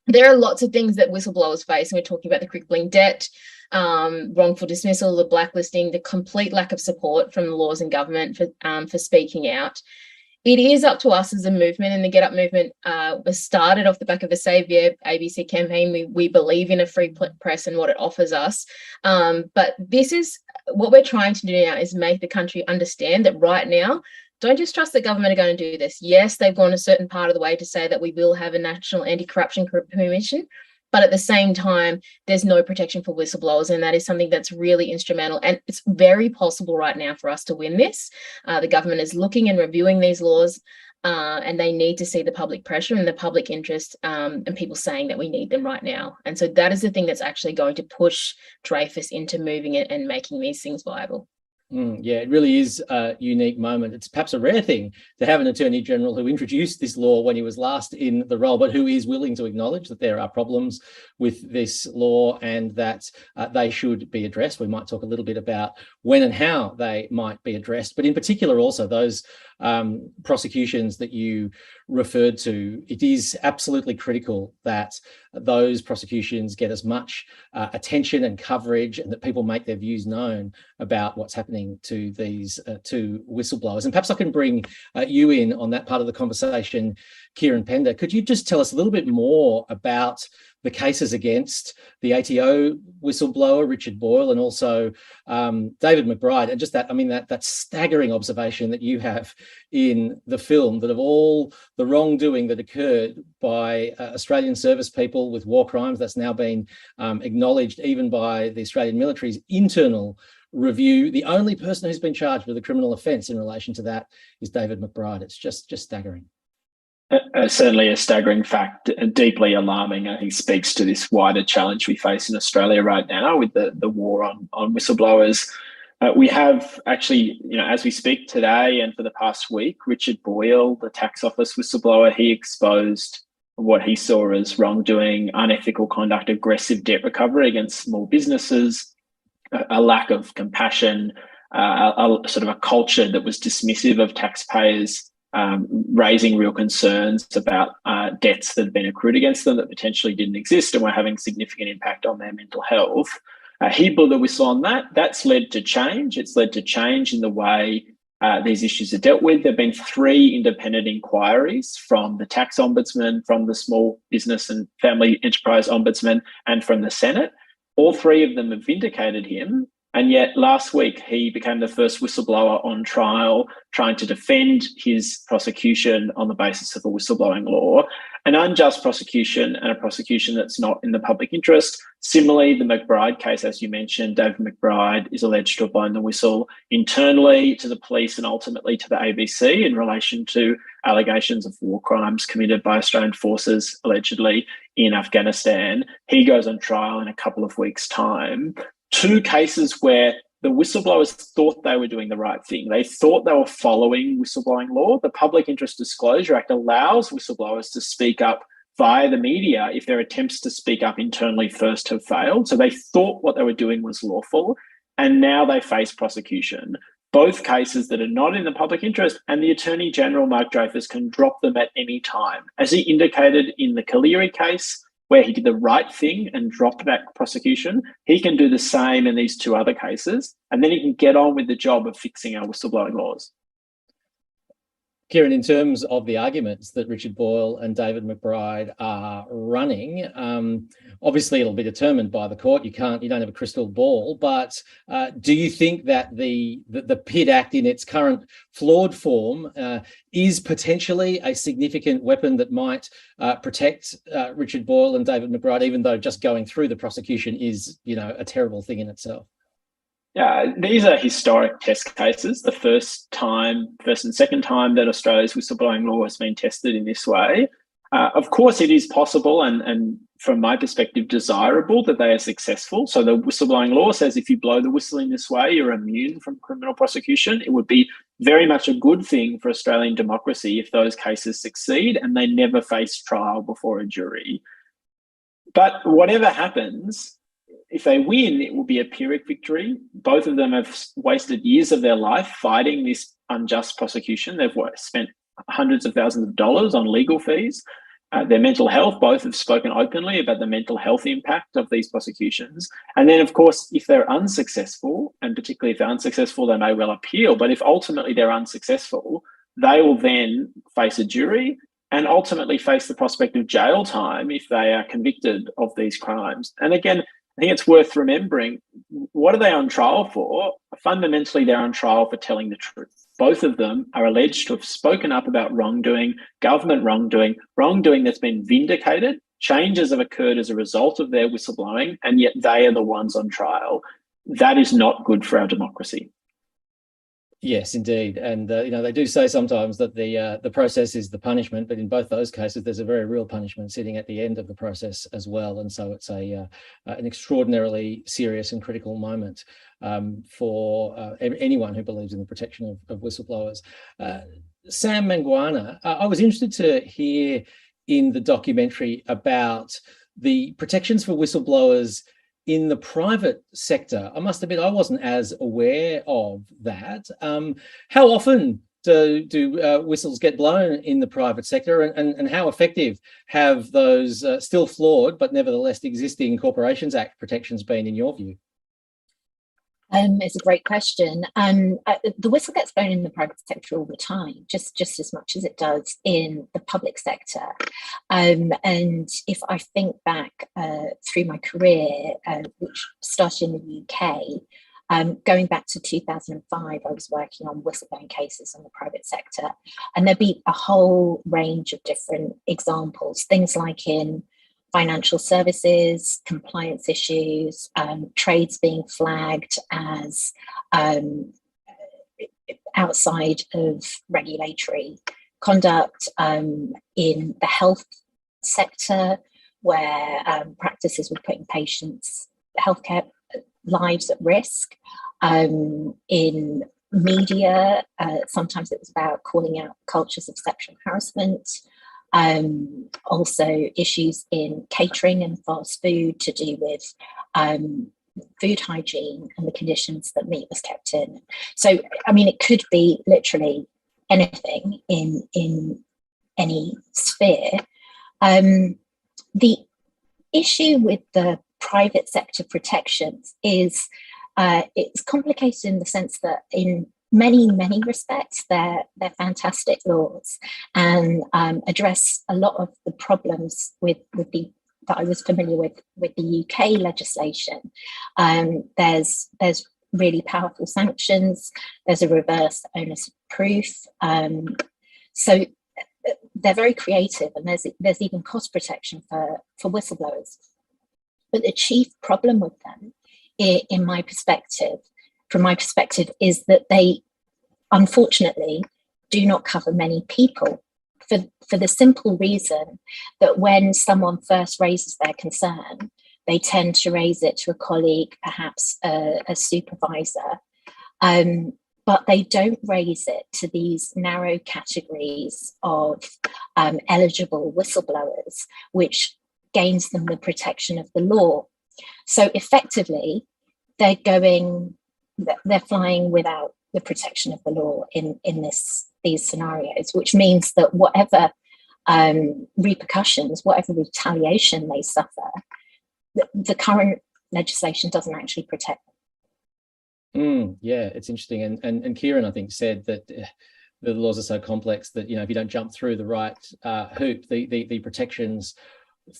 there are lots of things that whistleblowers face, and we're talking about the crippling debt, wrongful dismissal, the blacklisting, the complete lack of support from the laws and government for speaking out. It is up to us as a movement, and the Get Up movement was started off the back of the Save the ABC campaign. We believe in a free press and what it offers us. But this is what we're trying to do now, is make the country understand that right now, don't just trust that government are going to do this. Yes, they've gone a certain part of the way to say that we will have a National Anti-Corruption Commission, but at the same time, there's no protection for whistleblowers, and that is something that's really instrumental. And it's very possible right now for us to win this. The government is looking and reviewing these laws, and they need to see the public pressure and the public interest, and people saying that we need them right now. And so that is the thing that's actually going to push Dreyfus into moving it and making these things viable. Yeah, it really is a unique moment. It's perhaps a rare thing to have an Attorney General who introduced this law when he was last in the role, but who is willing to acknowledge that there are problems with this law and that they should be addressed. We might talk a little bit about when and how they might be addressed, but in particular also those prosecutions that you referred to. It is absolutely critical that those prosecutions get as much attention and coverage, and that people make their views known about what's happening to these two whistleblowers. And perhaps I can bring you in on that part of the conversation, Kieran Pender. Could you just tell us a little bit more about the cases against the ATO whistleblower, Richard Boyle, and also David McBride, and just that staggering observation that you have in the film, that of all the wrongdoing that occurred by Australian service people with war crimes, that's now been acknowledged even by the Australian military's internal review, the only person who's been charged with a criminal offence in relation to that is David McBride. It's just staggering. Certainly a staggering fact, deeply alarming. I think speaks to this wider challenge we face in Australia right now with the war on whistleblowers. We have actually, as we speak today and for the past week, Richard Boyle, the tax office whistleblower, he exposed what he saw as wrongdoing, unethical conduct, aggressive debt recovery against small businesses, a lack of compassion, a sort of a culture that was dismissive of taxpayers, raising real concerns about debts that had been accrued against them that potentially didn't exist and were having significant impact on their mental health. He blew the whistle on that. That's led to change. It's led to change in the way these issues are dealt with. There have been 3 independent inquiries from the Tax Ombudsman, from the Small Business and Family Enterprise Ombudsman, and from the Senate. All 3 of them have vindicated him. And yet last week, he became the first whistleblower on trial trying to defend his prosecution on the basis of a whistleblowing law, an unjust prosecution and a prosecution that's not in the public interest. Similarly, the McBride case, as you mentioned, David McBride is alleged to have blown the whistle internally to the police and ultimately to the ABC in relation to allegations of war crimes committed by Australian forces, allegedly, in Afghanistan. He goes on trial in a couple of weeks' time. 2 cases where the whistleblowers thought they were doing the right thing. They thought they were following whistleblowing law. The Public Interest Disclosure Act allows whistleblowers to speak up via the media if their attempts to speak up internally first have failed. So they thought what they were doing was lawful, and now they face prosecution. Both cases that are not in the public interest, and the Attorney General, Mark Dreyfus, can drop them at any time. As he indicated in the Collaery case, where he did the right thing and dropped that prosecution, he can do the same in these 2 other cases, and then he can get on with the job of fixing our whistleblowing laws. Kieran, in terms of the arguments that Richard Boyle and David McBride are running, obviously it'll be determined by the court. You don't have a crystal ball, but do you think that the PID Act in its current flawed form is potentially a significant weapon that might protect Richard Boyle and David McBride, even though just going through the prosecution is, a terrible thing in itself? Yeah, these are historic test cases. The first and second time that Australia's whistleblowing law has been tested in this way. Of course, it is possible and from my perspective, desirable that they are successful. So the whistleblowing law says if you blow the whistle in this way, you're immune from criminal prosecution. It would be very much a good thing for Australian democracy if those cases succeed and they never face trial before a jury. But whatever happens, if they win, it will be a Pyrrhic victory. Both of them have wasted years of their life fighting this unjust prosecution. They've spent hundreds of thousands of dollars on legal fees. Their mental health, both have spoken openly about the mental health impact of these prosecutions. And then, of course, if they're unsuccessful, and particularly if they're unsuccessful, they may well appeal. But if ultimately they're unsuccessful, they will then face a jury and ultimately face the prospect of jail time if they are convicted of these crimes. And again, I think it's worth remembering, what are they on trial for? Fundamentally, they're on trial for telling the truth. Both of them are alleged to have spoken up about wrongdoing, government wrongdoing that's been vindicated. Changes have occurred as a result of their whistleblowing, and yet they are the ones on trial. That is not good for our democracy. Yes, indeed. And, they do say sometimes that the process is the punishment, but in both those cases, there's a very real punishment sitting at the end of the process as well. And so it's an extraordinarily serious and critical moment for anyone who believes in the protection of whistleblowers. Sam Manguana, I was interested to hear in the documentary about the protections for whistleblowers in the private sector. I must admit, I wasn't as aware of that. How often do whistles get blown in the private sector, and how effective have those still flawed but nevertheless existing Corporations Act protections been in your view? It's a great question. The whistle gets blown in the private sector all the time, just as much as it does in the public sector. And if I think back through my career, which started in the UK, going back to 2005, I was working on whistleblowing cases in the private sector, and there'd be a whole range of different examples, things like in financial services, compliance issues, trades being flagged as outside of regulatory conduct, in the health sector, where practices were putting patients' healthcare lives at risk. In media, sometimes it was about calling out cultures of sexual harassment. Also issues in catering and fast food to do with food hygiene and the conditions that meat was kept in. So, I mean, it could be literally anything in any sphere. The issue with the private sector protections is it's complicated in the sense that in many respects, they're fantastic laws and address a lot of the problems with that I was familiar with the UK legislation. There's really powerful sanctions. There's a reverse onus of proof. So they're very creative, and there's even cost protection for whistleblowers. But the chief problem with them, from my perspective, is that they unfortunately do not cover many people, for the simple reason that when someone first raises their concern, they tend to raise it to a colleague, perhaps a supervisor, but they don't raise it to these narrow categories of eligible whistleblowers, which gains them the protection of the law. So effectively, they're flying without the protection of the law in these scenarios, which means that whatever repercussions, whatever retaliation they suffer, the current legislation doesn't actually protect them. Yeah, it's interesting. And Kieran, I think, said that the laws are so complex that, if you don't jump through the right hoop, the protections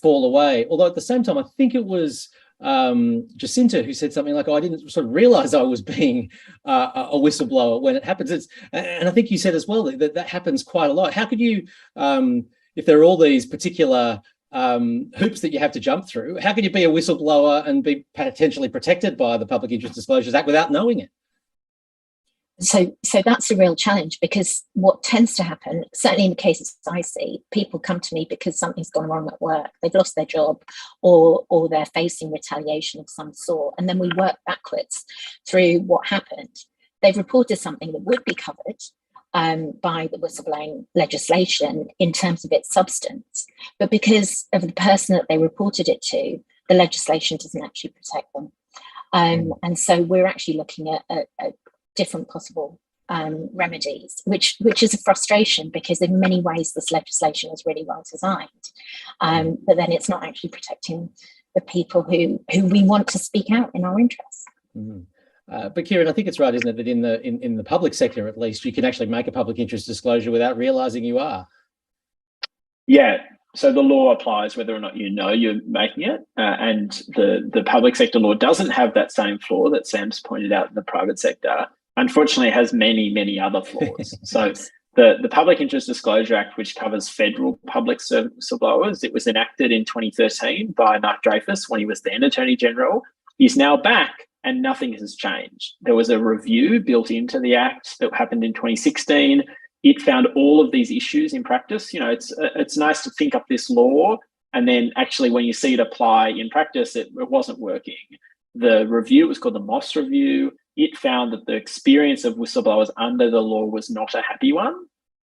fall away. Although at the same time, I think it was Jacinta who said something like, I didn't sort of realize I was being a whistleblower when it happens. And I think you said as well that happens quite a lot. How could you, if there are all these particular hoops that you have to jump through, how can you be a whistleblower and be potentially protected by the Public Interest Disclosures Act without knowing it? So that's a real challenge, because what tends to happen, certainly in the cases I see, people come to me because something's gone wrong at work, they've lost their job, or they're facing retaliation of some sort, and then we work backwards through what happened. They've reported something that would be covered by the whistleblowing legislation in terms of its substance, but because of the person that they reported it to, the legislation doesn't actually protect them. And so we're actually looking at different possible remedies, which is a frustration, because in many ways this legislation is really well designed, but then it's not actually protecting the people who we want to speak out in our interests. But Kieran, I think it's right, isn't it, that in the public sector, at least, you can actually make a public interest disclosure without realising you are? Yeah. So the law applies whether or not you know you're making it, and the public sector law doesn't have that same flaw that Sam's pointed out in the private sector. Unfortunately, it has many other flaws. So the Public Interest Disclosure Act, which covers federal public whistleblowers, it was enacted in 2013 by Mark Dreyfus when he was then Attorney General. He's now back and nothing has changed. There was a review built into the Act that happened in 2016. It found all of these issues in practice. It's nice to think up this law, and then actually when you see it apply in practice, it wasn't working. The review was called the Moss Review. It found that the experience of whistleblowers under the law was not a happy one.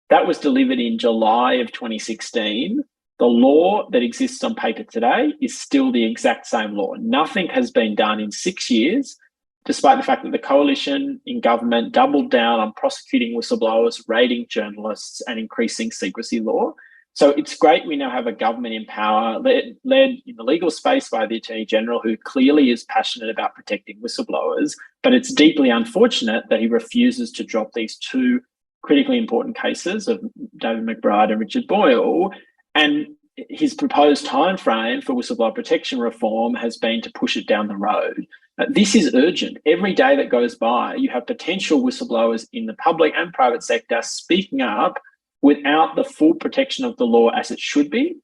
That was delivered in July of 2016. The law that exists on paper today is still the exact same law. Nothing has been done in 6 years, despite the fact that the coalition in government doubled down on prosecuting whistleblowers, raiding journalists, and increasing secrecy law. So it's great we now have a government in power, led in the legal space by the Attorney General, who clearly is passionate about protecting whistleblowers, but it's deeply unfortunate that he refuses to drop these two critically important cases of David McBride and Richard Boyle. And his proposed timeframe for whistleblower protection reform has been to push it down the road. This is urgent. Every day that goes by, you have potential whistleblowers in the public and private sector speaking up without the full protection of the law as it should be.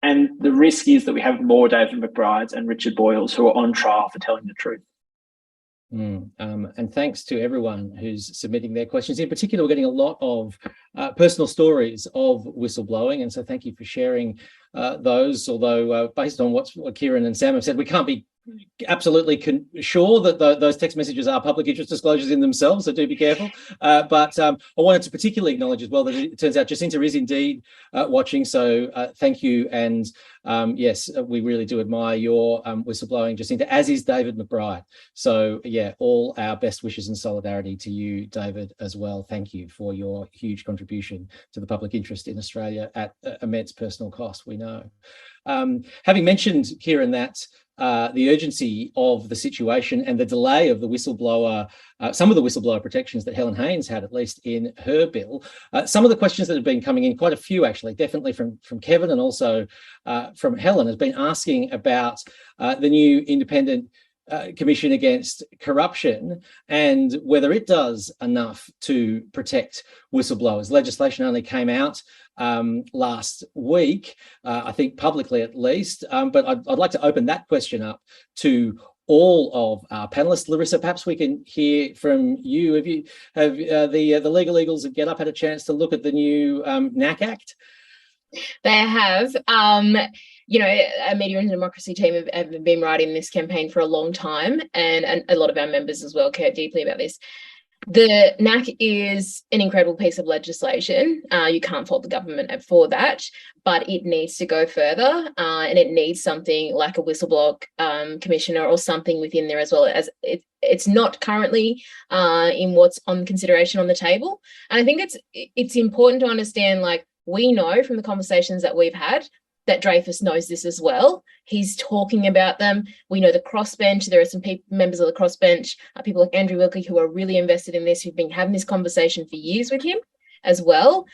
And the risk is that we have more David McBrides and Richard Boyles who are on trial for telling the truth. And thanks to everyone who's submitting their questions. In particular, we're getting a lot of personal stories of whistleblowing, and so thank you for sharing those. Although based on what Kieran and Sam have said, we can't be absolutely sure that those text messages are public interest disclosures in themselves, so do be careful. But I wanted to particularly acknowledge as well that it turns out Jacinta is indeed watching, so thank you. And yes, we really do admire your whistleblowing, Jacinta, as is David McBride. So yeah, all our best wishes and solidarity to you, David, as well. Thank you for your huge contribution to the public interest in Australia at immense personal cost, we know. Having mentioned, Kieran, that the urgency of the situation and the delay of the whistleblower, some of the whistleblower protections that Helen Haynes had, at least in her bill. Some of the questions that have been coming in, quite a few actually, definitely from Kevin and also from Helen, has been asking about the new independent Commission against Corruption and whether it does enough to protect whistleblowers. Legislation only came out last week, I think publicly at least, but I'd like to open that question up to all of our panelists. Larissa, perhaps we can hear from you. Have the Legal Eagles at Get Up had a chance to look at the new NAC Act? They have. You know, our Media and Democracy team have been writing this campaign for a long time, and a lot of our members as well care deeply about this. The NAC is an incredible piece of legislation. You can't fault the government for that, but it needs to go further, and it needs something like a whistleblower commissioner or something within there as well. As it's not currently in what's on consideration on the table. And I think it's important to understand, like, we know from the conversations that we've had that Dreyfus knows this as well. He's talking about them. We know the crossbench. There are some members of the crossbench, people like Andrew Wilkie, who are really invested in this, who've been having this conversation for years with him as well.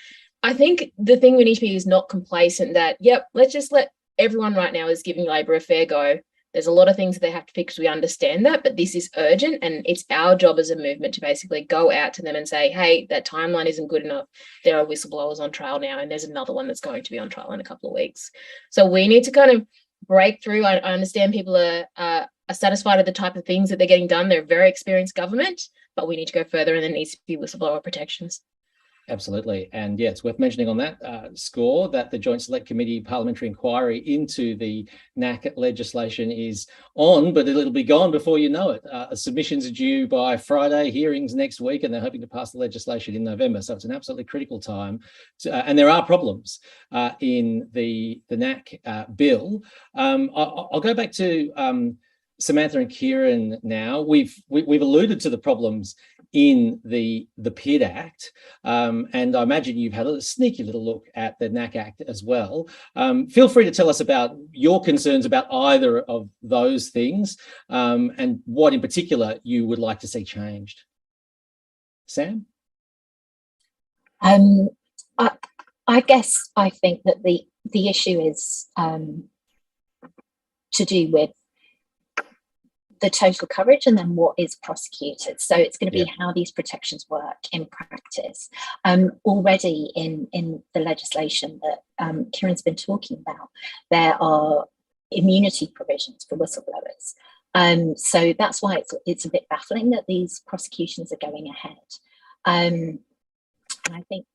I think the thing we need to be is not complacent that, yep, let's just let everyone right now is giving Labor a fair go. There's a lot of things that they have to fix. We understand that, but this is urgent, and it's our job as a movement to basically go out to them and say, hey, that timeline isn't good enough. There are whistleblowers on trial now, and there's another one that's going to be on trial in a couple of weeks. So we need to kind of break through. I understand people are satisfied with the type of things that they're getting done. They're a very experienced government, but we need to go further, and there needs to be whistleblower protections. Absolutely. And yeah, it's worth mentioning on that score that the Joint Select Committee parliamentary inquiry into the NAC legislation is on, but it'll be gone before you know it. Submissions are due by Friday, hearings next week, and they're hoping to pass the legislation in November. So it's an absolutely critical time. And there are problems in the NAC bill. I'll go back to Samantha and Kieran now. We've alluded to the problems in the PID Act, and I imagine you've had a sneaky little look at the NAC Act as well. Feel free to tell us about your concerns about either of those things, and what in particular you would like to see changed. Sam? I guess I think that the issue is to do with the total coverage and then what is prosecuted. So it's going to be how these protections work in practice. Already in the legislation that Kieran's been talking about, there are immunity provisions for whistleblowers. So that's why it's a bit baffling that these prosecutions are going ahead. And I think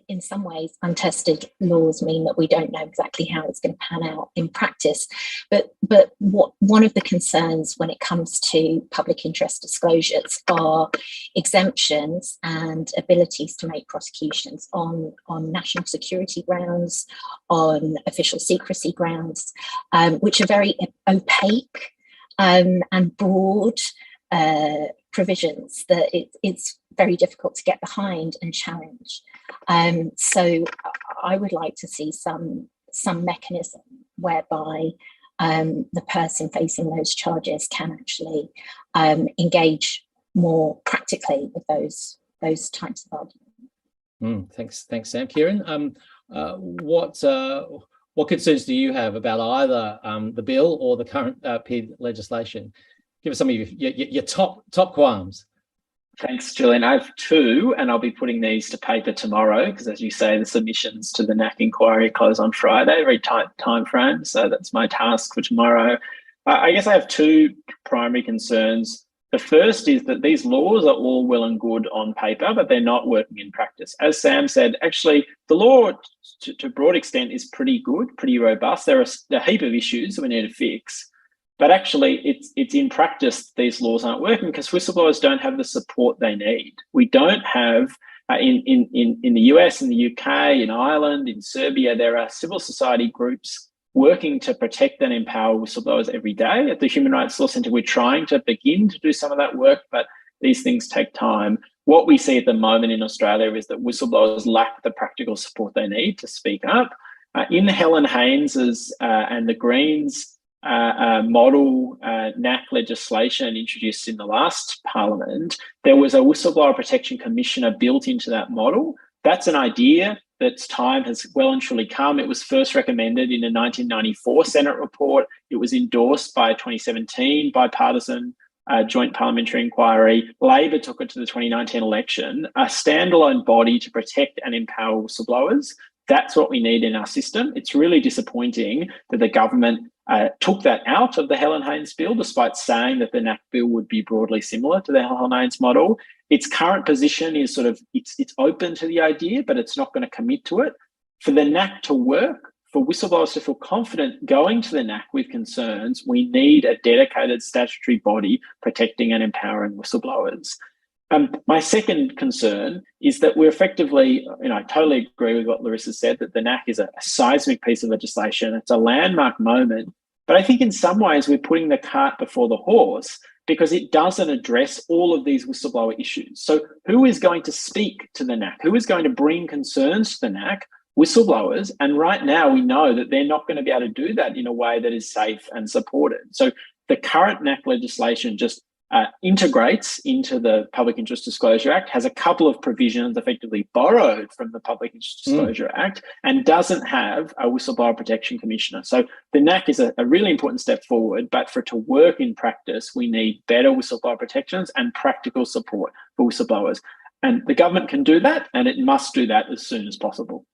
in some ways, untested laws mean that we don't know exactly how it's going to pan out in practice. But one of the concerns when it comes to public interest disclosures are exemptions and abilities to make prosecutions on national security grounds, on official secrecy grounds, which are very opaque and broad provisions that it's very difficult to get behind and challenge. So I would like to see some mechanism whereby the person facing those charges can actually engage more practically with those types of arguments. Thanks, Sam. Kieran, what concerns do you have about either the bill or the current PID legislation? Give us some of your top qualms. Thanks, Julian. I have two, and I'll be putting these to paper tomorrow because, as you say, the submissions to the NAC inquiry close on Friday, very tight time frame. So that's my task for tomorrow. I guess I have two primary concerns. The first is that these laws are all well and good on paper, but they're not working in practice. As Sam said, actually, the law, to a broad extent, is pretty good, pretty robust. There are a heap of issues that we need to fix. But actually, it's in practice, these laws aren't working because whistleblowers don't have the support they need. We don't have, in the US, in the UK, in Ireland, in Serbia, there are civil society groups working to protect and empower whistleblowers every day. At the Human Rights Law Centre, we're trying to begin to do some of that work, but these things take time. What we see at the moment in Australia is that whistleblowers lack the practical support they need to speak up. In Helen Haynes's and the Greens' model NAC legislation introduced in the last parliament, there was a whistleblower protection commissioner built into that model. That's an idea that's time has well and truly come. It was first recommended in a 1994 Senate report. It was endorsed by a 2017 bipartisan joint parliamentary inquiry. Labor took it to the 2019 election, a standalone body to protect and empower whistleblowers. That's what we need in our system. It's really disappointing that the government took that out of the Helen Haynes bill, despite saying that the NAC bill would be broadly similar to the Helen Haynes model. Its current position is sort of, it's open to the idea, but it's not going to commit to it. For the NAC to work, for whistleblowers to feel confident going to the NAC with concerns, we need a dedicated statutory body protecting and empowering whistleblowers. My second concern is that we're effectively, I totally agree with what Larissa said, that the NAC is a seismic piece of legislation. It's a landmark moment. But I think in some ways we're putting the cart before the horse because it doesn't address all of these whistleblower issues. So who is going to speak to the NAC? Who is going to bring concerns to the NAC? whistleblowers. And right now we know that they're not going to be able to do that in a way that is safe and supported. So the current NAC legislation just integrates into the Public Interest Disclosure Act, has a couple of provisions effectively borrowed from the Public Interest Disclosure Act, and doesn't have a Whistleblower Protection Commissioner. So the NAC is a really important step forward, but for it to work in practice, we need better whistleblower protections and practical support for whistleblowers. And the government can do that, and it must do that as soon as possible.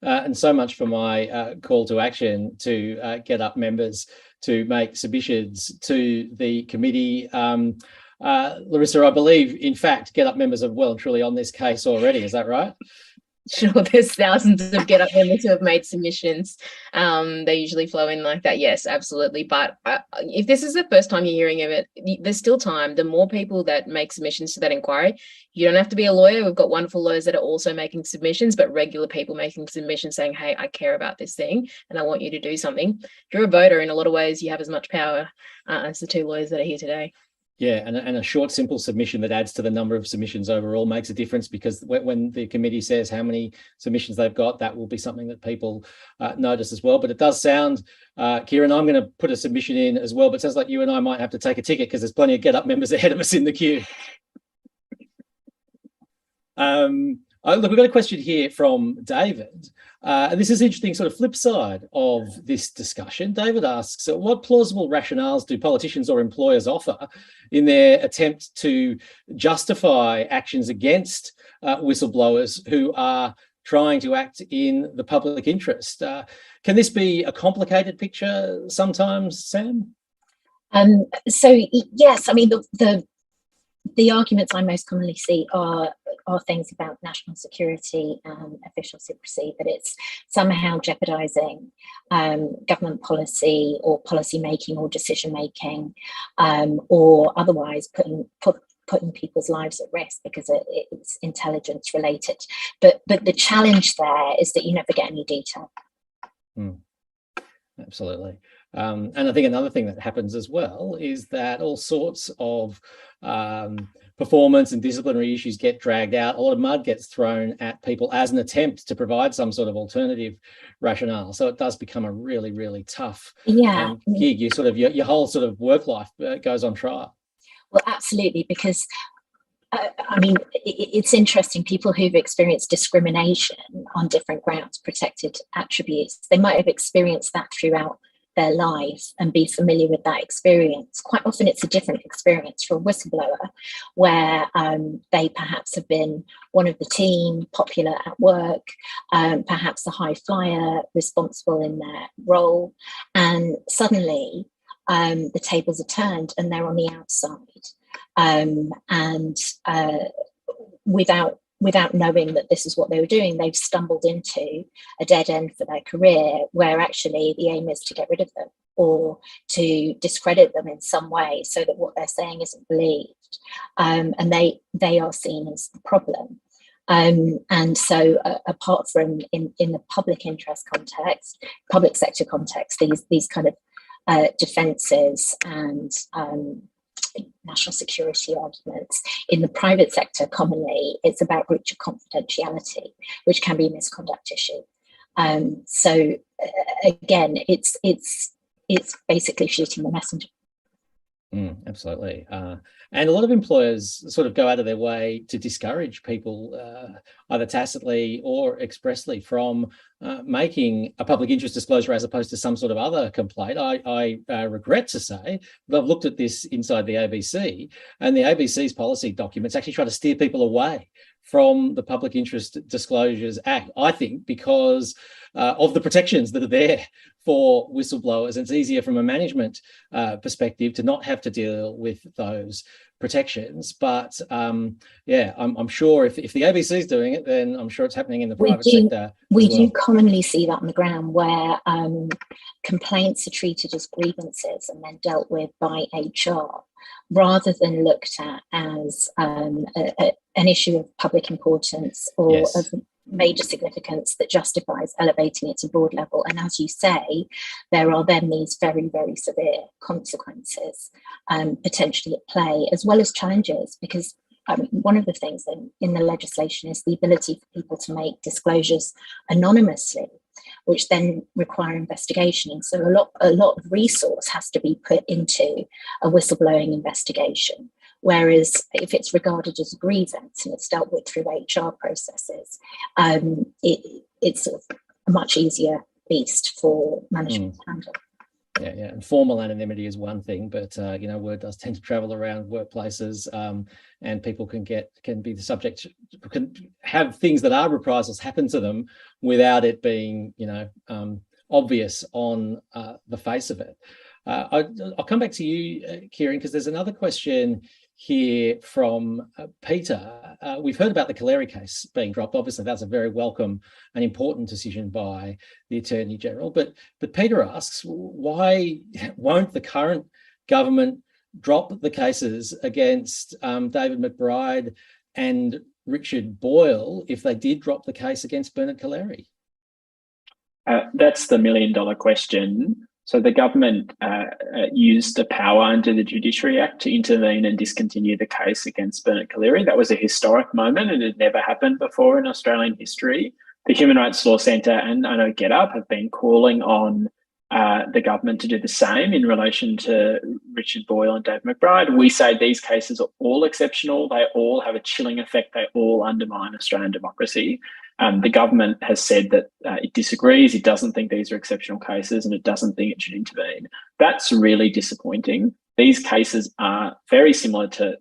And so much for my call to action to get up members to make submissions to the committee. Larissa, I believe, in fact, get up members are well and truly on this case already. Is that right? Sure, there's thousands of get up members who have made submissions. They usually flow in like that. Yes, absolutely. But if this is the first time you're hearing of it, there's still time. The more people that make submissions to that inquiry, you don't have to be a lawyer. We've got wonderful lawyers that are also making submissions, but regular people making submissions saying, hey, I care about this thing and I want you to do something. If you're a voter, in a lot of ways, you have as much power as the two lawyers that are here today. Yeah, and a short, simple submission that adds to the number of submissions overall makes a difference, because when the committee says how many submissions they've got, that will be something that people notice as well. But it does sound, Kieran, I'm going to put a submission in as well, but it sounds like you and I might have to take a ticket because there's plenty of get-up members ahead of us in the queue. Look, we've got a question here from David. And this is an interesting sort of flip side of this discussion. David asks, what plausible rationales do politicians or employers offer in their attempt to justify actions against whistleblowers who are trying to act in the public interest? Can this be a complicated picture sometimes, Sam? So yes, I mean, the arguments I most commonly see are things about national security and official secrecy, that it's somehow jeopardising government policy or policy making or decision making, or otherwise putting people's lives at risk because it's intelligence related. But the challenge there is that you never get any detail. Absolutely. And I think another thing that happens as well is that all sorts of performance and disciplinary issues get dragged out. A lot of mud gets thrown at people as an attempt to provide some sort of alternative rationale. So it does become a really, really tough gig. You sort of your whole sort of work life goes on trial. Well, absolutely, because I mean, it's interesting. People who've experienced discrimination on different grounds, protected attributes, they might have experienced that throughout their life and be familiar with that experience. Quite often it's a different experience for a whistleblower, where they perhaps have been one of the team, popular at work, perhaps a high flyer, responsible in their role, and suddenly the tables are turned and they're on the outside, and without knowing that this is what they were doing, they've stumbled into a dead end for their career, where actually the aim is to get rid of them or to discredit them in some way so that what they're saying isn't believed, and they are seen as the problem. And so apart from in the public interest context, public sector context, these kind of defences and national security arguments, in the private sector commonly it's about breach of confidentiality, which can be a misconduct issue. So again, it's basically shooting the messenger. Absolutely. And a lot of employers sort of go out of their way to discourage people, either tacitly or expressly, from making a public interest disclosure as opposed to some sort of other complaint. I regret to say that I've looked at this inside the ABC, and the ABC's policy documents actually try to steer people away from the Public Interest Disclosures Act, I think, because of the protections that are there for whistleblowers. And it's easier from a management perspective to not have to deal with those protections. But yeah, I'm sure if the ABC is doing it, then I'm sure it's happening in the private sector. We do commonly see that on the ground, where complaints are treated as grievances and then dealt with by HR, rather than looked at as an issue of public importance or of major significance that justifies elevating it to board level. And as you say, there are then these very, very severe consequences potentially at play, as well as challenges, because one of the things in the legislation is the ability for people to make disclosures anonymously, which then require investigation. And so a lot of resource has to be put into a whistleblowing investigation. Whereas if it's regarded as a grievance and it's dealt with through HR processes, it's sort of a much easier beast for management to handle. Yeah, and formal anonymity is one thing, but word does tend to travel around workplaces, and people can be the subject, can have things that are reprisals happen to them without it being, obvious on the face of it. I'll come back to you, Kieran, because there's another question here from Peter. We've heard about the Kaleri case being dropped. Obviously, that's a very welcome and important decision by the Attorney General. But Peter asks, why won't the current government drop the cases against David McBride and Richard Boyle if they did drop the case against Bernard Kaleri? That's the million-dollar question. So the government used a power under the Judiciary Act to intervene and discontinue the case against Bernard Kaleri. That was a historic moment, and it had never happened before in Australian history. The Human Rights Law Centre and I know Get Up have been calling on the government to do the same in relation to Richard Boyle and David McBride. We say these cases are all exceptional. They all have a chilling effect. They all undermine Australian democracy. The government has said that it disagrees. It doesn't think these are exceptional cases, and it doesn't think it should intervene. That's really disappointing. These cases are very similar to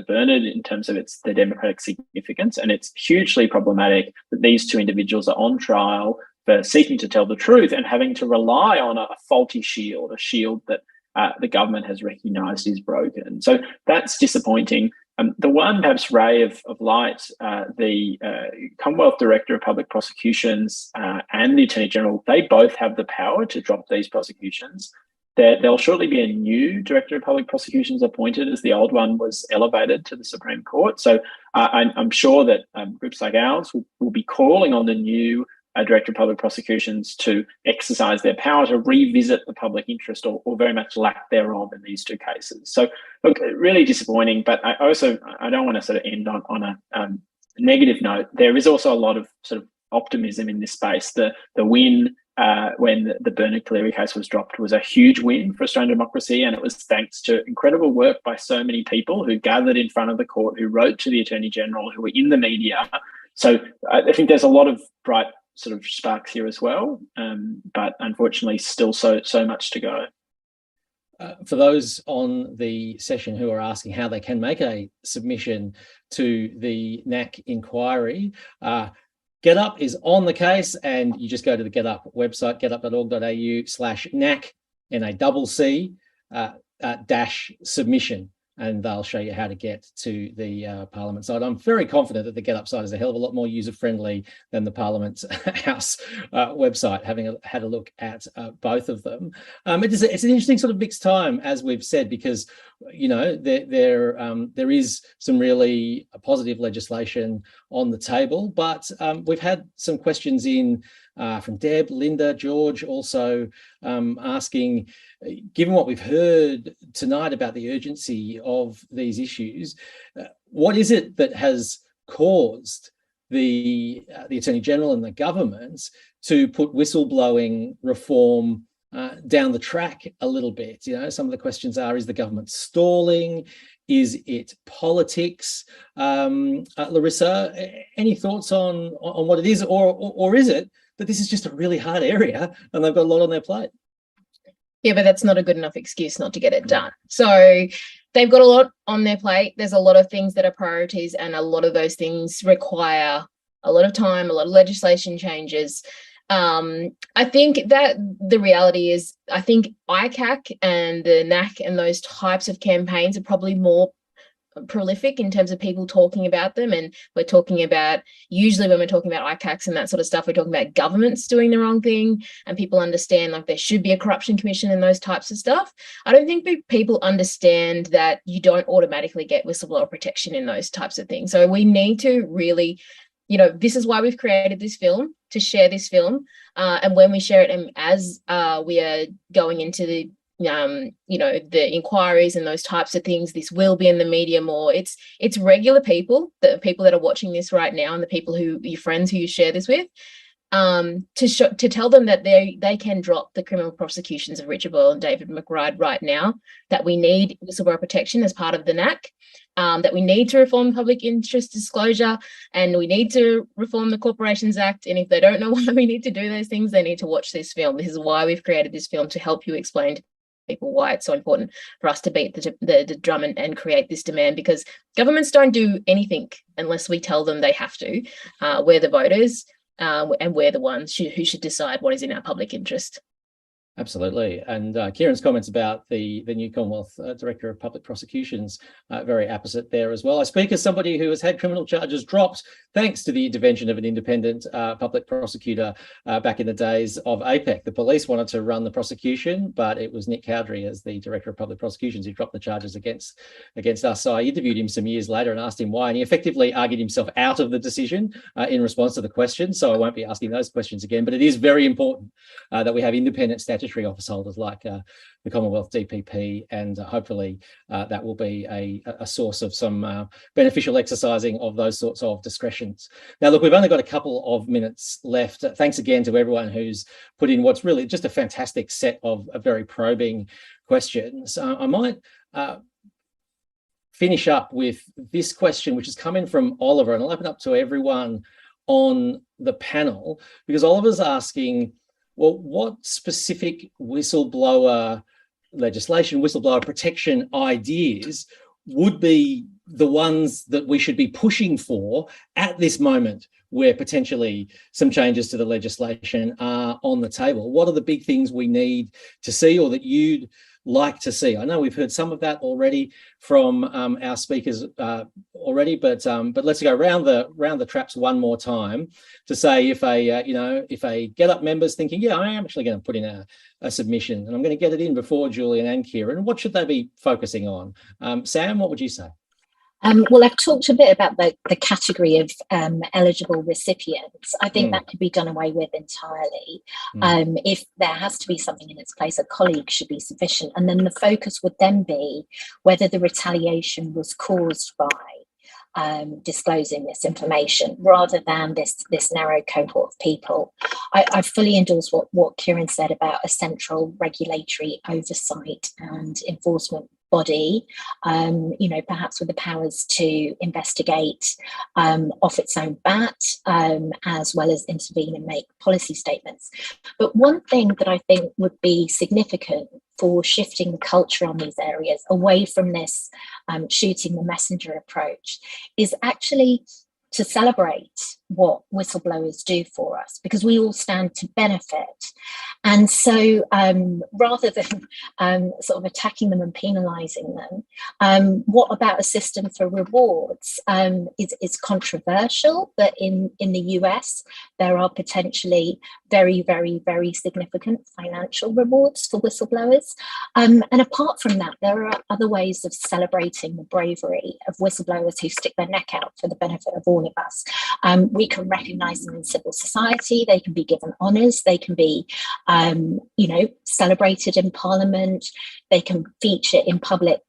Bernard in terms of their democratic significance, and it's hugely problematic that these two individuals are on trial for seeking to tell the truth and having to rely on a faulty shield, a shield that the government has recognised is broken. So that's disappointing. The one perhaps ray of light, the Commonwealth Director of Public Prosecutions and the Attorney General, they both have the power to drop these prosecutions. There'll shortly be a new Director of Public Prosecutions appointed, as the old one was elevated to the Supreme Court. So I'm sure that groups like ours will be calling on the new Director of Public Prosecutions to exercise their power to revisit the public interest or very much lack thereof in these two cases. So, look, really disappointing, but I don't want to sort of end on a negative note. There is also a lot of sort of optimism in this space. The win when the Bernard Kaleri case was dropped was a huge win for Australian democracy, and it was thanks to incredible work by so many people who gathered in front of the court, who wrote to the Attorney General, who were in the media. So I think there's a lot of bright sort of sparks here as well, but unfortunately still so much to go. For those on the session who are asking how they can make a submission to the NAC inquiry, GetUp is on the case, and you just go to the GetUp website, getup.org.au/NAC, NACC -submission. And they'll show you how to get to the Parliament side. I'm very confident that the GetUp site is a hell of a lot more user-friendly than the Parliament House website, having had a look at both of them. It's an interesting sort of mixed time, as we've said, because there is some really positive legislation on the table, but we've had some questions in from Deb, Linda, George, also asking, given what we've heard tonight about the urgency of these issues, what is it that has caused the Attorney General and the government to put whistleblowing reform down the track a little bit? Some of the questions are, is the government stalling? Is it politics? Larissa, any thoughts on what it is, or is it that this is just a really hard area and they've got a lot on their plate? Yeah, but that's not a good enough excuse not to get it done. So they've got a lot on their plate. There's a lot of things that are priorities, and a lot of those things require a lot of time, a lot of legislation changes. I think that the reality is, I think ICAC and the NAC and those types of campaigns are probably more prolific in terms of people talking about them. And we're talking about, usually when we're talking about ICACs and that sort of stuff, we're talking about governments doing the wrong thing, and people understand like there should be a corruption commission and those types of stuff. I don't think people understand that you don't automatically get whistleblower protection in those types of things. So we need to really, this is why we've created this film, to share this film. And when we share it, and as we are going into the the inquiries and those types of things. This will be in the media more. It's regular people, the people that are watching this right now, and the people who your friends who you share this with, to tell them that they can drop the criminal prosecutions of Richard Boyle and David McBride right now, that we need whistleblower protection as part of the NAC, that we need to reform public interest disclosure, and we need to reform the Corporations Act. And if they don't know why we need to do those things, they need to watch this film. This is why we've created this film, to help you explain to people why it's so important for us to beat the drum and create this demand, because governments don't do anything unless we tell them they have to. We're the voters, and we're the ones who should decide what is in our public interest. Absolutely. And Kieran's comments about the new Commonwealth Director of Public Prosecutions, very apposite there as well. I speak as somebody who has had criminal charges dropped thanks to the intervention of an independent public prosecutor back in the days of APEC. The police wanted to run the prosecution, but it was Nick Cowdery, as the Director of Public Prosecutions, who dropped the charges against us. So I interviewed him some years later and asked him why, and he effectively argued himself out of the decision in response to the question. So I won't be asking those questions again, but it is very important that we have independent statutory office holders like the Commonwealth DPP, and hopefully that will be a source of some beneficial exercising of those sorts of discretions. Now, look, we've only got a couple of minutes left. Thanks again to everyone who's put in what's really just a fantastic set of very probing questions. I might finish up with this question, which has come in from Oliver, and I'll open up to everyone on the panel, because Oliver's asking, well, what specific whistleblower legislation, whistleblower protection ideas would be the ones that we should be pushing for at this moment, where potentially some changes to the legislation are on the table? What are the big things we need to see, or that you'd like to see? I know we've heard some of that already from our speakers already, but let's go round the traps one more time to say, if a Get Up member's thinking, yeah, I am actually going to put in a submission, and I'm going to get it in before Julian and Kieran, what should they be focusing on? Sam, what would you say? Well, I've talked a bit about the category of eligible recipients. I think that could be done away with entirely. If there has to be something in its place, a colleague should be sufficient. And then the focus would then be whether the retaliation was caused by disclosing this information, rather than this narrow cohort of people. I fully endorse what Kieran said about a central regulatory oversight and enforcement body, perhaps with the powers to investigate off its own bat, as well as intervene and make policy statements. But one thing that I think would be significant for shifting the culture on these areas away from this shooting the messenger approach is actually to celebrate what whistleblowers do for us, because we all stand to benefit. And so rather than sort of attacking them and penalising them, what about a system for rewards? It's controversial, but in the US, there are potentially very, very, very significant financial rewards for whistleblowers. And apart from that, there are other ways of celebrating the bravery of whistleblowers who stick their neck out for the benefit of all of us. We can recognise them in civil society. They can be given honours. They can be, celebrated in Parliament. They can feature in public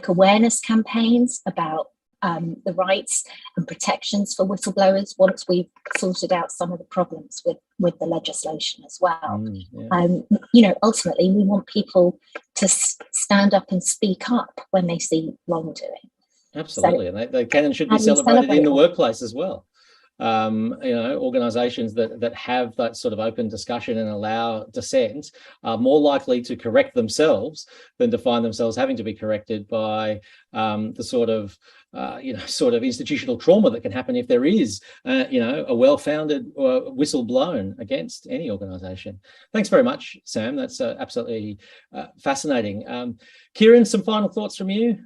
awareness campaigns about the rights and protections for whistleblowers once we've sorted out some of the problems with the legislation as well. Ultimately, we want people to stand up and speak up when they see wrongdoing. Absolutely, so, and they can and should be celebrated in the workplace as well. Organisations that have that sort of open discussion and allow dissent are more likely to correct themselves than to find themselves having to be corrected by the sort of institutional trauma that can happen if there is a well-founded whistle blown against any organisation. Thanks very much, Sam. That's absolutely fascinating. Kieran, some final thoughts from you?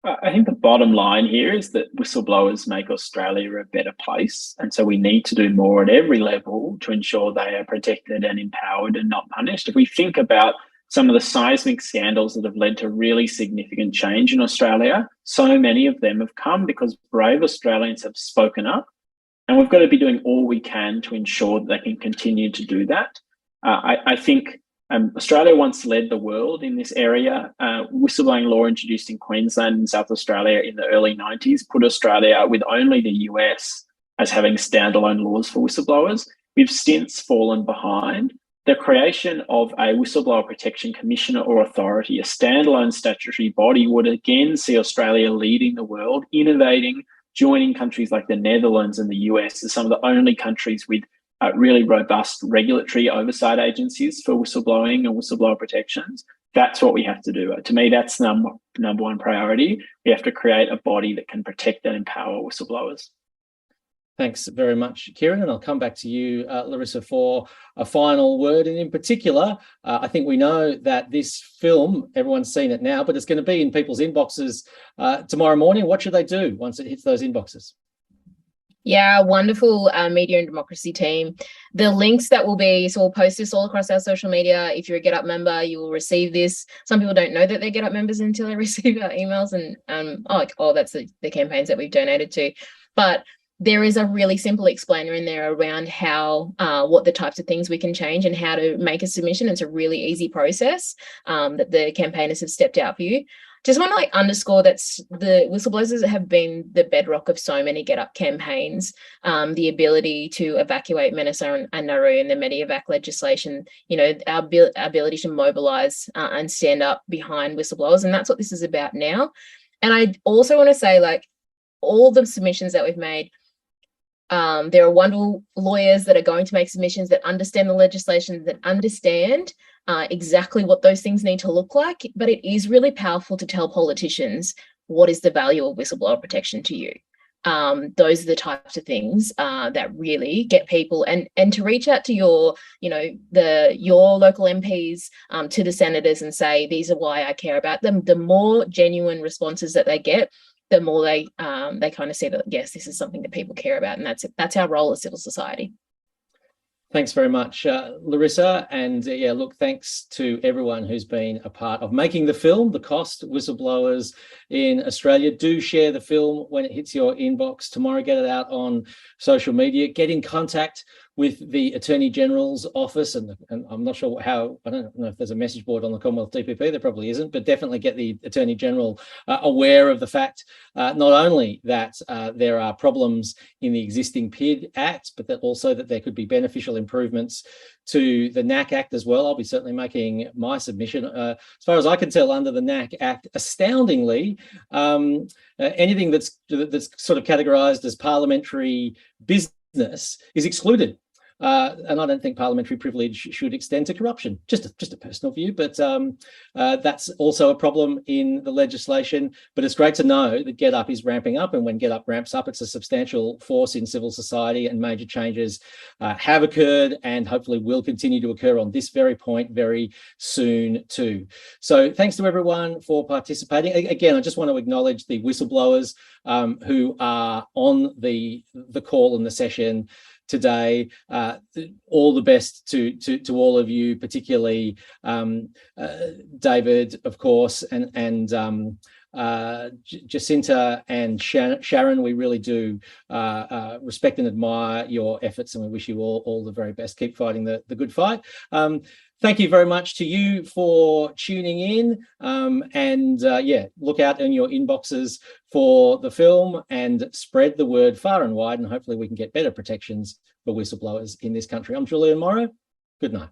I think the bottom line here is that whistleblowers make Australia a better place. And so we need to do more at every level to ensure they are protected and empowered and not punished. If we think about some of the seismic scandals that have led to really significant change in Australia, so many of them have come because brave Australians have spoken up. And we've got to be doing all we can to ensure that they can continue to do that. I think Australia once led the world in this area. Whistleblowing law introduced in Queensland and South Australia in the early 90s put Australia, with only the US as having standalone laws for whistleblowers. We've since fallen behind. The creation of a whistleblower protection commissioner or authority, a standalone statutory body, would again see Australia leading the world, innovating, joining countries like the Netherlands and the US as some of the only countries with really robust regulatory oversight agencies for whistleblowing and whistleblower protections. That's what we have to do. To me, that's number one priority. We have to create a body that can protect and empower whistleblowers. Thanks very much, Kieran, and I'll come back to you, Larissa, for a final word. And in particular, I think we know that this film, everyone's seen it now, but it's going to be in people's inboxes tomorrow morning. What should they do once it hits those inboxes? Yeah, wonderful media and democracy team. The links that will be, so we'll post this all across our social media. If you're a GetUp member, you will receive this. Some people don't know that they're GetUp members until they receive our emails and that's the campaigns that we've donated to. But there is a really simple explainer in there around how, what the types of things we can change and how to make a submission. It's a really easy process that the campaigners have stepped out for you. Just want to underscore that the whistleblowers have been the bedrock of so many GetUp campaigns. The ability to evacuate Menasa and Nauru and the Medivac legislation, our ability to mobilise and stand up behind whistleblowers, and that's what this is about now. And I also want to say, all the submissions that we've made, there are wonderful lawyers that are going to make submissions that understand the legislation, that understand exactly what those things need to look like. But it is really powerful to tell politicians what is the value of whistleblower protection to you. Those are the types of things that really get people and to reach out to your local MPs, to the senators and say, these are why I care about them. The more genuine responses that they get, the more they kind of see that, yes, this is something that people care about. And that's our role as civil society. Thanks very much, Larissa. And look, thanks to everyone who's been a part of making the film, The Cost, Whistleblowers in Australia. Do share the film when it hits your inbox tomorrow. Get it out on social media. Get in contact with the Attorney General's office. And I'm not sure I don't know if there's a message board on the Commonwealth DPP, there probably isn't, but definitely get the Attorney General aware of the fact, not only that there are problems in the existing PID Act, but that also that there could be beneficial improvements to the NAC Act as well. I'll be certainly making my submission. As far as I can tell, under the NAC Act, astoundingly, anything that's sort of categorised as parliamentary business is excluded. And I don't think parliamentary privilege should extend to corruption. Just a personal view, but that's also a problem in the legislation. But it's great to know that GetUp is ramping up, and when GetUp ramps up, it's a substantial force in civil society, and major changes have occurred and hopefully will continue to occur on this very point very soon too. So thanks to everyone for participating. Again, I just want to acknowledge the whistleblowers who are on the call and the session today. All the best to all of you, particularly David, of course, and Jacinta and Sharon. We really do respect and admire your efforts, and we wish you all the very best. Keep fighting the good fight. Thank you very much to you for tuning in, and look out in your inboxes for the film and spread the word far and wide, and hopefully we can get better protections for whistleblowers in this country. I'm Julian Morrow. Good night.